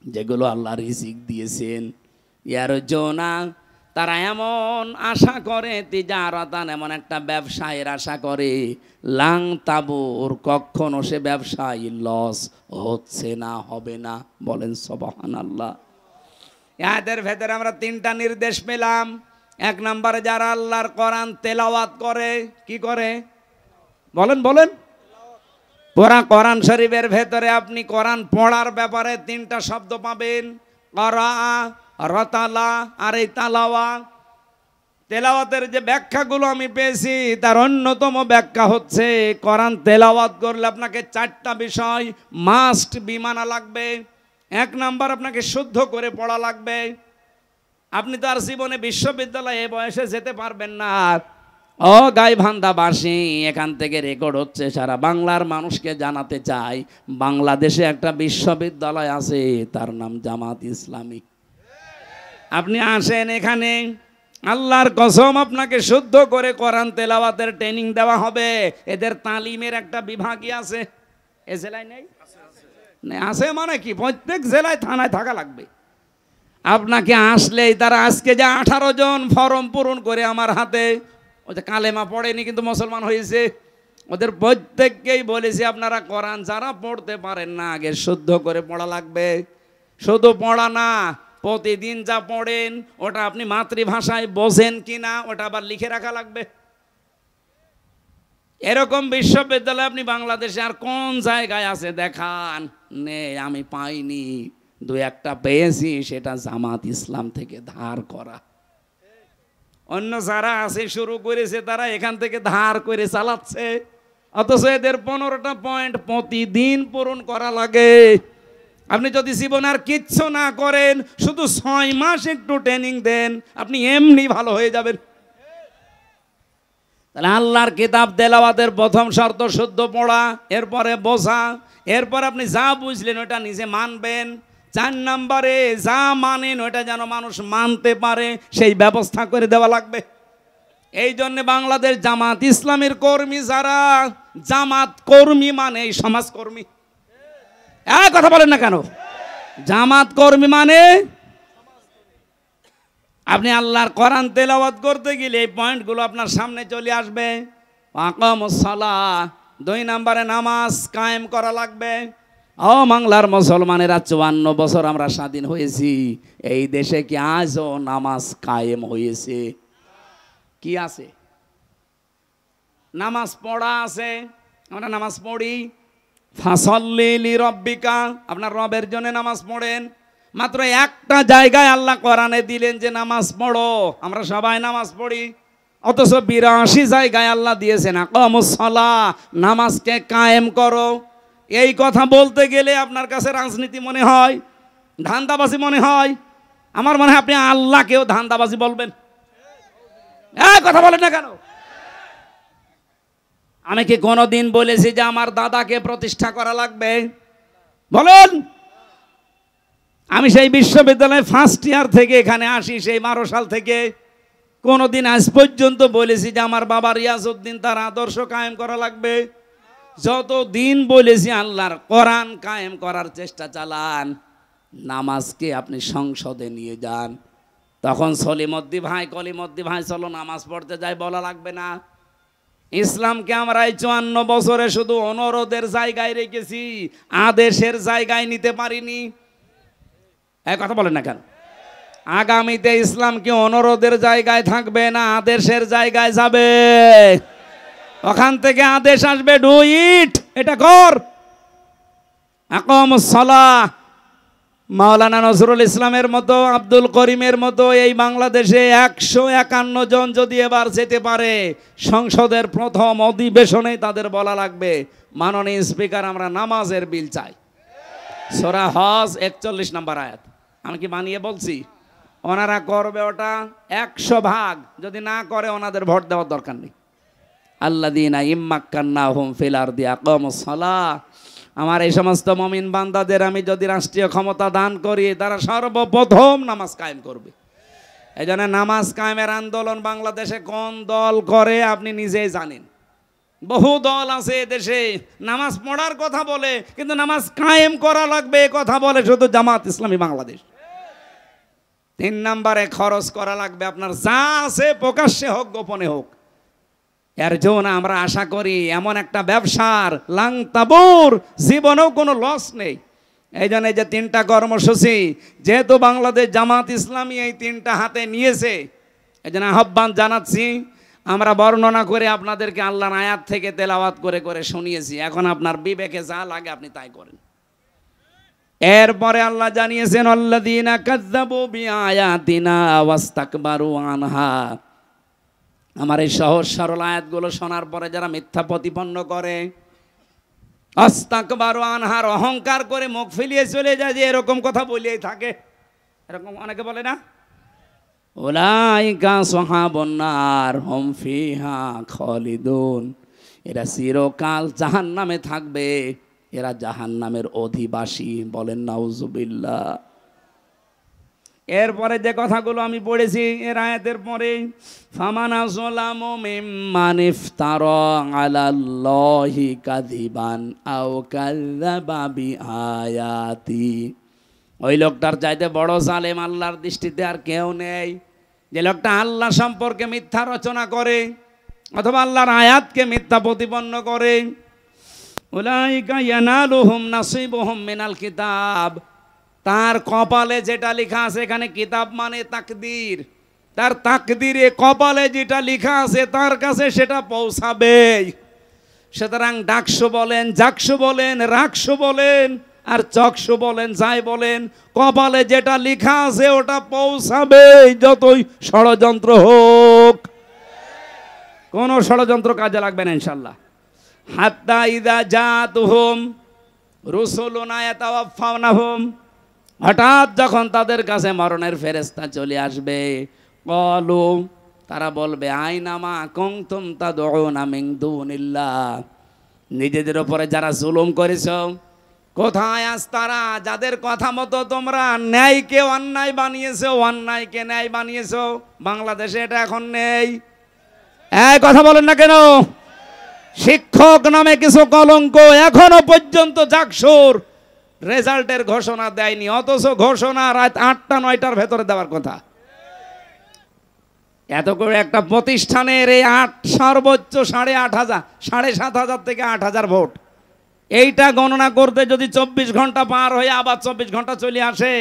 Speaker 1: যেগুলো আল্লাহ রিজিক দিয়েছেন। ইয়ারজুনা, তারা এমন আশা করে, তিজারাতান, এমন একটা ব্যবসায়ের আশা করে, লাং তাবুর, কখনো সে ব্যবসায় লস হচ্ছে না, হবে না। বলেন সুবহানাল্লাহ। এদের ভেতরে আমরা 3টা নির্দেশ পেলাম। 1 নম্বরে যারা আল্লাহর কোরআন তেলাওয়াত করে, কি করে বলেন বলেন? পুরা কোরআন শরীফের ভেতরে আপনি কোরআন পড়ার ব্যাপারে 3টা শব্দ পাবেন, করা, রতালা আর এই তালাওয়া। তেলাওয়াতের যে ব্যাখ্যাগুলো আমি পেয়েছি তার অন্যতম ব্যাখ্যা হচ্ছে কোরআন তেলাওয়াত করলে আপনাকে 4টা বিষয় মাস্ট বি মানা লাগবে। 1 নাম্বার, আপনাকে শুদ্ধ করে পড়া লাগবে। আপনি তো আর জীবনে বিশ্ববিদ্যালয়ে এ বয়সে যেতে পারবেন না। ও গাইবান্ধাবাসী, এখান থেকে রেকর্ড হচ্ছে, সারা বাংলার মানুষকে জানাতে চাই, বাংলাদেশে একটা বিশ্ববিদ্যালয় আছে, তার নাম জামাত ইসলামী। আপনি আসেন এখানে, আল্লাহর কসম আপনাকে শুদ্ধ করে কোরআন তেলাওয়াতের ট্রেনিং দেওয়া হবে। এদের তালিমের একটা বিভাগই আছে। এ জেলায় নেই? আছে মানে কি, প্রত্যেক জেলায় থানায় থাকা লাগবে। আপনাকে আসলেই তারা, আজকে যে 18 জন ফর্ম পূরণ করে আমার হাতে, ওই যে কালেমা পড়েনি কিন্তু মুসলমান হয়েছে, ওদের প্রত্যেককেই বলেছি আপনারা কোরআন যারা পড়তে পারেন না আগে শুদ্ধ করে পড়া লাগবে। শুধু পড়া না, প্রতিদিন যা পড়েন ওটা আপনি মাতৃভাষায় বোঝেন কিনা ওটা আবার লিখে রাখা লাগবে। এরকম বিশ্ববিদ্যালয় আপনি বাংলাদেশে আর কোন জায়গায় আছে দেখান? নেই, আমি পাইনি। 2-1টা পেয়েছি, সেটা জামাত ইসলাম থেকে ধার করা। অন্য যারা আছে শুরু করেছে তারা এখান থেকে ধার করে চালাচ্ছে, অথচ এদের 15টা পয়েন্ট প্রতিদিন পূরণ করা লাগে। আপনি যদি জীবন আর কিচ্ছু না করেন, শুধু 6 মাস একটু ট্রেনিং দেন, আপনি এমনি ভালো হয়ে যাবেন। তাহলে আল্লাহর কিতাব তেলাওয়াতের প্রথম শর্ত শুদ্ধ পড়া, এরপরে বোঝা, এরপর আপনি যা বুঝলেন ওটা নিজে মানবেন। 4 নম্বরে যা মানেন ওটা যেন মানুষ মানতে পারে সেই ব্যবস্থা করে দেওয়া লাগবে। এই জন্য বাংলাদেশ জামাত ইসলামের কর্মী যারা, জামাত কর্মী মানে এই সমাজকর্মী। কথা বলেন না কেন? জামাত কর্মী মানে আপনি আল্লাহর কোরআন তেলাওয়াত করতে গেলে এই পয়েন্টগুলো আপনার সামনে চলে আসবে। আকামুস সালাহ, 2 নম্বরে নামাজ কায়েম করা লাগবে। ও বাংলার মুসলমানেরা, 54 বছর আমরা স্বাধীন হয়েছি, এই দেশে কি আজও নামাজ কায়েম হয়েছে? কি আছে? নামাজ পড়া আছে, আমরা নামাজ পড়ি। ফাসাল্লি লিরাব্বিকা, আপনার রবের জন্য নামাজ পড়েন। মাত্র একটা জায়গায় আল্লাহ কোরআনে দিলেন যে নামাজ পড়ো, আমরা সবাই নামাজ পড়ি। অথচ 82 জায়গায় আল্লাহ দিয়েছেন আকামুস সালাহ, নামাজকে কায়েম করো। এই কথা বলতে গেলে আপনার কাছে রাজনীতি মনে হয়, ধান্দাবাজি মনে হয়। আমার মনে হয় আপনি আল্লাহকেও ধান্দাবাজি বলবেন। কথা বলেন না কেন? আমি কি কোনোদিন বলেছি যে আমার দাদাকে প্রতিষ্ঠা করা লাগবে? বলেন। আমি সেই বিশ্ববিদ্যালয়ে ফার্স্ট ইয়ার থেকে এখানে আসি, সেই 12 সাল থেকে কোনোদিন আজ পর্যন্ত বলেছি যে আমার বাবা রিয়াজউদ্দিন তার আদর্শ কায়েম করা লাগবে? যতদিন বলেছি আল্লাহর কোরআন কায়েম করার চেষ্টা চালান, নামাজকে আপনি সংসদে নিয়ে যান। তখন সলিমদ্দি ভাই চলো নামাজ পড়তে যাই বলা লাগবে না? ইসলামকে আমরা এই 54 বছরে শুধু অনুরোধের জায়গায় রেখেছি, আদেশের জায়গায় নিতে পারিনি। কথা বলেন না কেন? আগামীতে ইসলাম কি অনুরোধের জায়গায় থাকবে না আদেশের জায়গায় যাবে? ওখান থেকে আদেশ আসবে, ডু ইট, এটা কর। আকামুস সালাহ। মাওলানা নজরুল ইসলামের মতো, আব্দুল করিমের মতো এই বাংলাদেশে 151 জন যদি এবার যেতে পারে সংসদের প্রথম অধিবেশনে, তাদের বলা লাগবে, মাননীয় স্পিকার আমরা নামাজের বিল চাই। সূরা হজ 41 নম্বর আয়াত। আমি কি বানিয়ে বলছি? ওনারা করবে ওটা 100 ভাগ। যদি না করে ওনাদের ভোট দেওয়ার দরকার নেই। আল্লাযীনা ইম্মাক্কান্নাহুম ফিল আরদি আকামুস সালাহ। আমার এই সমস্ত মুমিন বান্দাদের আমি যদি রাষ্ট্রীয় ক্ষমতা দান করি, তারা সর্বপ্রথম নামাজ কায়েম করবে। এই জন্য নামাজ কায়েমের আন্দোলন বাংলাদেশে কোন দল করে আপনি নিজেই জানেন। বহু দল আছে দেশে নামাজ পড়ার কথা বলে, কিন্তু নামাজ কায়েম করা লাগবে এ কথা বলে শুধু জামাত ইসলামী বাংলাদেশ। 3 নম্বরে খরচ করা লাগবে আপনার যা আছে, প্রকাশ্যে হোক গোপনে হোক। এর জন্য আমরা আশা করি এমন একটা ব্যবসার লাংতাবুর, জীবনেও কোনো লস নেই। এই জন্য যে 3টা কর্মসূচি, যেহেতু বাংলাদেশ জামাত ইসলামী এই 3টা হাতে নিয়েছে, এই জন্য আহ্বান জানাচ্ছি। আমরা বর্ণনা করে আপনাদেরকে আল্লাহর আয়াত থেকে তেলাওয়াত করে করে শুনিয়েছি। এখন আপনার বিবেকে যা লাগে আপনি তাই করেন। এরপরে আল্লাহ জানিয়েছেন, আল্লাযীনা কাযযাবু বিআয়াতিনা ওয়াস্তাকবারু আনহা। আমার এই সহজ সরল আয়াতগুলো শোনার পরে যারা মিথ্যা প্রতিপন্ন করে, আস্তাকবারু আনহার, অহংকার করে মুখ ফিরিয়ে চলে যায়, যে এরকম কথা বলেই থাকে, এরকম অনেকে বলে না, উলাইকা সাহাবুন নার হুম ফিহা খালিদুন। এরা চিরকাল জাহান্নামে থাকবে, এরা জাহান্নামের অধিবাসী। বলেন নাউজুবিল্লাহ। এরপরে যে কথাগুলো আমি পড়েছি এর আয়াতের পরে, ফামান আযলামু মিম্মান ইফতারা আলাল্লাহি কাযিবান আও কাযযাবা বিআয়াতি। ওই লোকটার চাইতে বড় জালেম আল্লাহর দৃষ্টিতে আর কেউ নেই, যে লোকটা আল্লাহ সম্পর্কে মিথ্যা রচনা করে অথবা আল্লাহর আয়াতকে মিথ্যা প্রতিপন্ন করে। উলাইকা ইয়ানালুহুম নাসিবুহুম মিনাল কিতাব। তার কপালে যেটা লেখা আছে, এখানে কিতাব মানে তাকদীর, তার তাকদীরে কপালে যেটা লেখা আছে তার কাছে সেটা পৌঁছাবে। সুতরাং ডাকসু বলেন, জাকসু বলেন, রাকসু বলেন আর চকসু বলেন, যাই বলেন, কপালে যেটা লেখা আছে ওটা পৌঁছাবে, যতই ষড়যন্ত্র হোক। কোন ষড়যন্ত্র কাজে লাগবে না ইনশাল্লাহ। হাত্তা ইযা জাতুহুম রুসুলুনা ইয়াতাওয়াফাউনাহুম। হঠাৎ যখন তাদের কাছে মরণের ফেরেশতা চলে আসবে, ক্বালু, তারা বলবে, আইনা মা কুনতুম তাদউনা মিন দুনিল্লাহ। নিজেদের উপরে যারা জুলুম করেছো, কোথায় আজ তারা, যাদের কথা মতো তোমরা ন্যায়কে অন্যায় বানিয়েছো, অন্যায়কে ন্যায় বানিয়েছো। বাংলাদেশে এটা এখন নেই। এই কথা বলেন না কেন? শিক্ষক নামে কিছু কলঙ্ক এখনো পর্যন্ত জাকসুর রেজাল্টের ঘোষণা দেয়নি, অথচ ঘোষণা রাত 8টা-9টার ভেতরে দেওয়ার কথা। এত করে একটা প্রতিষ্ঠানের এই সর্বোচ্চ 8,500, 7,500 থেকে 8,000 ভোট, এইটা গণনা করতে যদি 24 ঘন্টা পার হয়ে আবার 24 ঘন্টা চলে আসে,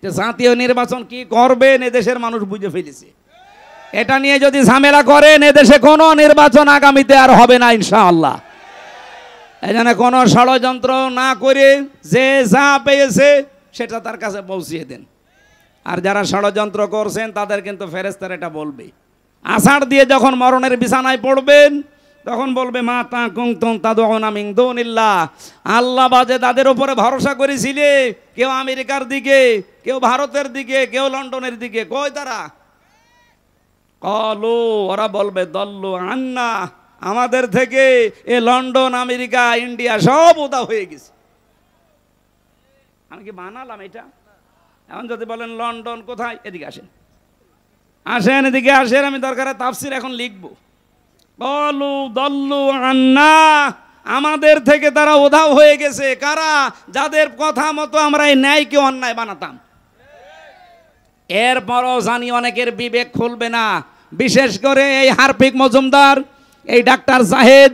Speaker 1: যে জাতীয় নির্বাচন কি করবেন এদেশের মানুষ বুঝে ফেলেছে। এটা নিয়ে যদি ঝামেলা করেন, এদেশে কোনো নির্বাচন আগামীতে আর হবে না ইনশাআল্লাহ। এই জন্য কোনো ষড়যন্ত্র না করে যে যা পেয়েছে সেটা তার কাছে পৌঁছিয়ে দেন। আর যারা ষড়যন্ত্র করছেন তাদের কিন্তু ফেরেশতারা এটা বলবে। আষাঢ় দিয়ে যখন মরণের বিছানায় পড়বেন, তখন বলবে, মা তা কুনতুম তাদউনা মিন দুনিল্লাহ। আল্লাহ বাদে তাদের উপরে ভরসা করেছিলে, কেউ আমেরিকার দিকে, কেউ ভারতের দিকে, কেউ লন্ডনের দিকে, কই তারা? কলু, ওরা বলবে দল্লু আন্না, আমাদের থেকে এ লন্ডন আমেরিকা ইন্ডিয়া সব উদা হয়ে গেছে। আমি কি বানালাম এটা? এখন যদি বলেন লন্ডন কোথায়, এদিকে আসেন, আসেন এদিকে আসেন, আমি দরকারে তাফসির এখন লিখবো। কলু দল্লু আন্না, আমাদের থেকে তারা উধাও হয়ে গেছে। কারা? যাদের কথা মতো আমরা এই ন্যায়কে অন্যায় বানাতাম। এরপরও জানি অনেকের বিবেক খুলবে না, বিশেষ করে এই হারফিক মজুমদার, এই ডাক্তার জাহেদ,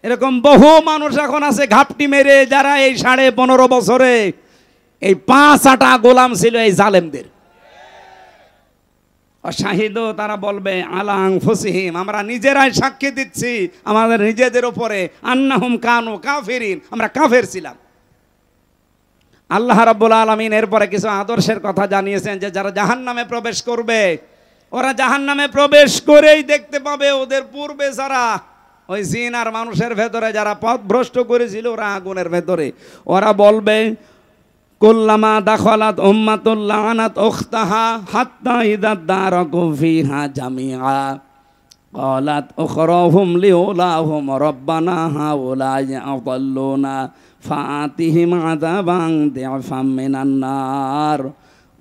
Speaker 1: এরকম বহু মানুষ এখন আছে ঘাপটি মেরে, যারা এই 15.5 বছরে এই 5 আটা গোলাম ছিল এই জালেমদের। শাহিদও, তারা বলবে আলা আনফুসিহিম, আমরা নিজেরাই সাক্ষী দিচ্ছি আমাদের নিজেদের উপরে, আন্নাহুম কানু কাফিরিন, আমরা কাফের ছিলাম। আল্লাহ রাব্বুল আলামিন এরপরে কিছু আদর্শের কথা জানিয়েছেন, যে যারা জাহান্নামে প্রবেশ করবে, ওরা জাহান্নামে প্রবেশ করেই দেখতে পাবে ওদের পূর্বে যারা ওই জিন আর মানুষের ভেতরে যারা পথভ্রষ্ট করেছিল, ওরা আগুনের ভেতরে। ওরা বলবে কুল্লামা দাখালাত উম্মাতুল লানাত উখতাহা হাত্তা ইযা দারাকু ফিহা জামিআ ক্বালাত উখরাহুম লিউলাহুম রাব্বানা হাউলাই আযাল্লুনা ফাআতিহিম আযাবান দি'ফাম মিনান নার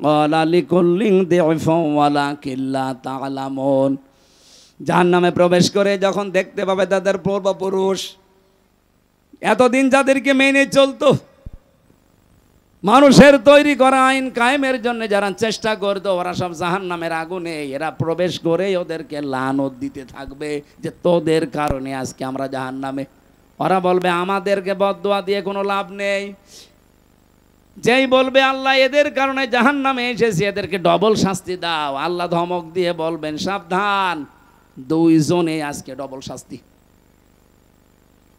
Speaker 1: ক্বালা লিকুল্লিন দি'ফুন ওয়ালাকিন লা তা'লামুন। জাহান্নামে প্রবেশ করে যখন দেখতে পাবে তাদের পূর্বপুরুষ, এতদিন যাদেরকে মেনে চলতো, মানুষের তৈরি করা আইন কায়েমের জন্য যারা চেষ্টা করতো, ওরা সব জাহান্নামের আগুনে এরা প্রবেশ করে ওদেরকে লানত দিতে থাকবে যে তোদের কারণে আজকে আমরা জাহান্নামে। ওরা বলবে আমাদেরকে বদদুয়া দিয়ে কোনো লাভ নেই। যেই বলবে আল্লাহ এদের কারণে জাহান্নামে এসেছি, এদেরকে ডবল শাস্তি দাও, আল্লাহ ধমক দিয়ে বলবেন সাবধান, 2 জনে আজকে ডবল শাস্তি।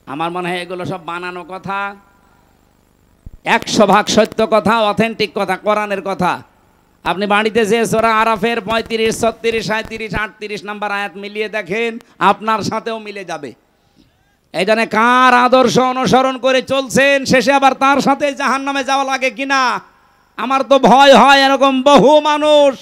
Speaker 1: আমার মনে হয় এগুলো সব বানানো কথা, 100% সত্য কথা, অথেন্টিক কথা, কোরআনের কথা। আপনি বাড়িতে যে সূরা আরাফের 35, 36, 37, 38 নম্বর আয়াত মিলিয়ে দেখেন, আপনার সাথেও মিলে যাবে। এই জন্য কার আদর্শ অনুসরণ করে চলছেন, শেষে আবার তার সাথে জাহান্নামে যাওয়া লাগে কিনা। আমার তো ভয় হয়, এরকম বহু মানুষ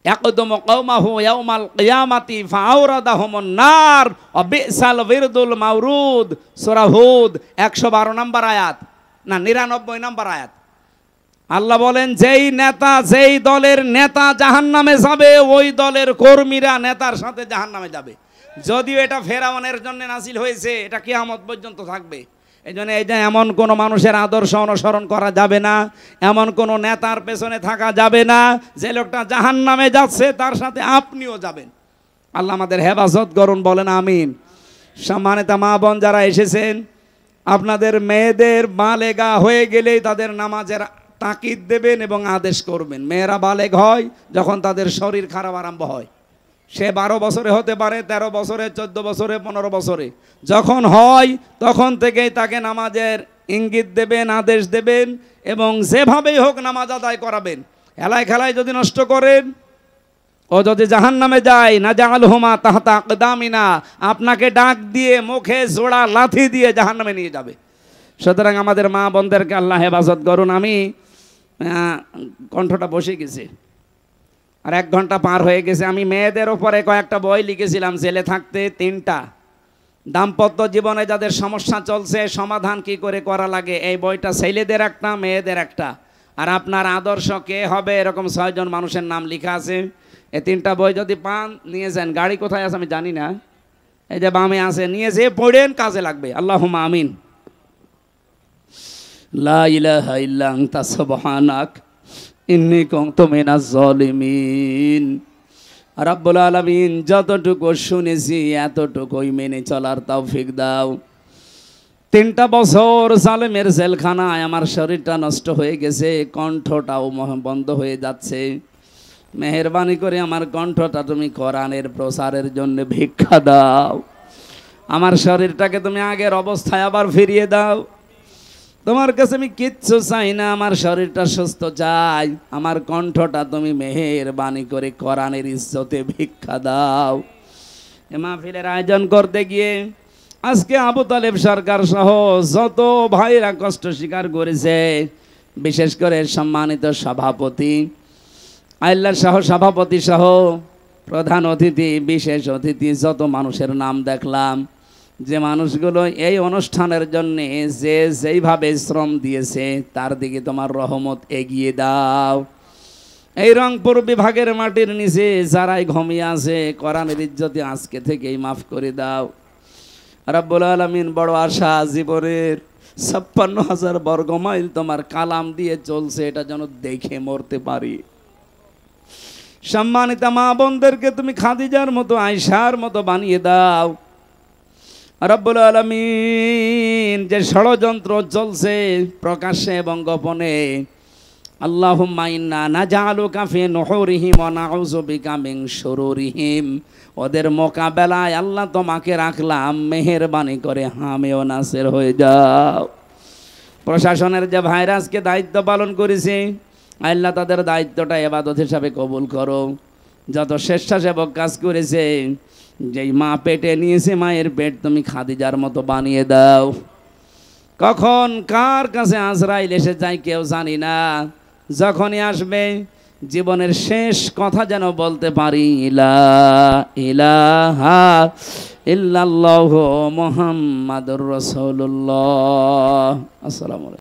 Speaker 1: ইয়াকদুমু কওমাহু ইয়াউমাল কিয়ামাতি ফাআওরাদাহুমুন নার ওয়া বিসাল বিরদুল মাওরুদ, সূরা হুদ 112 নম্বর আয়াত, না 99 নম্বর আয়াত। আল্লাহ বলেন যেই নেতা, যেই দলের নেতা জাহান্নামে যাবে, ওই দলের কর্মীরা নেতার সাথে জাহান্নামে যাবে। যদিও এটা ফেরাউনের জন্য নাযিল হয়েছে, এটা কিয়ামত পর্যন্ত থাকবে। এই জন্য এই যে এমন কোনো মানুষের আদর্শ অনুসরণ করা যাবে না, এমন কোনো নেতার পেছনে থাকা যাবে না, যে লোকটা জাহান্নামে যাচ্ছে তার সাথে আপনিও যাবেন। আল্লাহ আমাদের হেফাজত করুন, বলেন আমিন। সম্মানিত মা বোন যারা এসেছেন, আপনাদের মেয়েদের বালেগা হয়ে গেলেই তাদের নামাজের তাকিদ দেবেন এবং আদেশ করবেন। মেয়েরা বালেগ হয় যখন তাদের শরীর খারাপ আরম্ভ হয়। সে 12 বছরে হতে পারে, 13 বছরে, 14 বছরে, 15 বছরে যখন হয়, তখন থেকেই তাকে নামাজের ইঙ্গিত দেবেন, আদেশ দেবেন, এবং যেভাবেই হোক নামাজ আদায় করাবেন। হেলায় খেলায় যদি নষ্ট করেন, ও যদি জাহান্নামে যায়, না জাআলহুমা তাহতা আকদামিনা, আপনাকে ডাক দিয়ে মুখে জোড়া লাথি দিয়ে জাহান্নামে নিয়ে যাবে। সুতরাং আমাদের মা বোনদেরকে আল্লাহ হেফাজত করুন। আমি কণ্ঠটা বসে গেছে, আর 1 ঘন্টা পার হয়ে গেছে। আমি মেয়েদের ওপরে কয়েকটা বই লিখেছিলাম ছেলে থাকতে, 3টা। দাম্পত্য জীবনে যাদের সমস্যা চলছে, সমাধান কি করে করা লাগে, এই বইটা ছেলেদের একটা, মেয়েদের একটা। আর আপনার আদর্শ কে হবে, এরকম 6 জন মানুষের নাম লেখা আছে। এই 3টা বই যদি পান, নিয়ে যান। গাড়ি কোথায় আছে আমি জানি না, এই যে বামে আছে, নিয়ে যেয়ে পড়েন, কাজে লাগবে। আল্লাহুম্মা আমিন। লা ইলাহা ইল্লা আনতা সুবহানাক ইন্নী কুনতু মিনাজ জালিমিন। রাব্বুল আলামিন যতটুকু শুনেছি এতটুকুই মেনে চলার তৌফিক দাও। 3টা বছর জালেমের জেলখানায় আমার শরীরটা নষ্ট হয়ে গেছে, কণ্ঠটাও বন্ধ হয়ে যাচ্ছে। মেহেরবানি করে আমার কণ্ঠটা তুমি কোরআনের প্রচারের জন্য ভিক্ষা দাও। আমার শরীরটাকে তুমি আগের অবস্থায় আবার ফিরিয়ে দাও। তোমার কাছে আমি কিচ্ছু চাই না, আমার শরীরটা সুস্থ চাই। আমার কণ্ঠটা তুমি মেহেরবানি করে কোরআনের ইজ্জতে ভিক্ষা দাও। এ মাহফিলের আয়োজন করতে গিয়ে আজকে আবু তালেব সরকার সহ যত ভাইরা কষ্ট স্বীকার করেছে, বিশেষ করে সম্মানিত সভাপতি আইল্লা সহ সভাপতি সহ প্রধান অতিথি, বিশেষ অতিথি, যত মানুষের নাম দেখলাম, যে মানুষগুলো এই অনুষ্ঠানের জন্য যে যেইভাবে শ্রম দিয়েছে তার দিকে তোমার রহমত এগিয়ে দাও। এই রংপুর বিভাগের মাটির নিচে যারাই ঘুমিয়ে আছে কোরআনের ইজ্জতে আজকে থেকেই মাফ করে দাও রব্বুল আলামিন। বড় আশা জীবনের 56,000 বর্গ মাইল তোমার কালাম দিয়ে চলছে, এটা যেন দেখে মরতে পারি। সম্মানিত মা বোনদেরকে তুমি খাদিজার মতো, আয়েশার মতো বানিয়ে দাও রব্বুল আলামিন। যে ষড়যন্ত্র চলছে প্রকাশ্যে এবং গোপনে, আল্লাহুম্মা ইন্না নাজআলুকা ফি নুহুরিহিম ওয়া নাউযু বিকা মিন শুরুরিহিম। ওদের মোকাবেলায় আল্লাহ তোমাকে রাখলাম, মেহেরবানি করে হামিও নাসির হয়ে যাও। প্রশাসনের যে ভাইরাসকে দায়িত্ব পালন করেছে, আল্লাহ তাদের দায়িত্বটা ইবাদত হিসাবে কবুল করো। যত স্বেচ্ছাসেবক কাজ করেছে, যেই মা পেটে নিয়েছে, মায়ের পেট তুমি খাদিজার মতো বানিয়ে দাও। কখন কার কাছে আজরাইল এসে যায় কেউ জানি না, যখনই আসবে জীবনের শেষ কথা যেন বলতে পারি, লা ইলাহা ইল্লাল্লাহু মুহাম্মাদুর রাসূলুল্লাহ। আসসালামু আলাইকুম।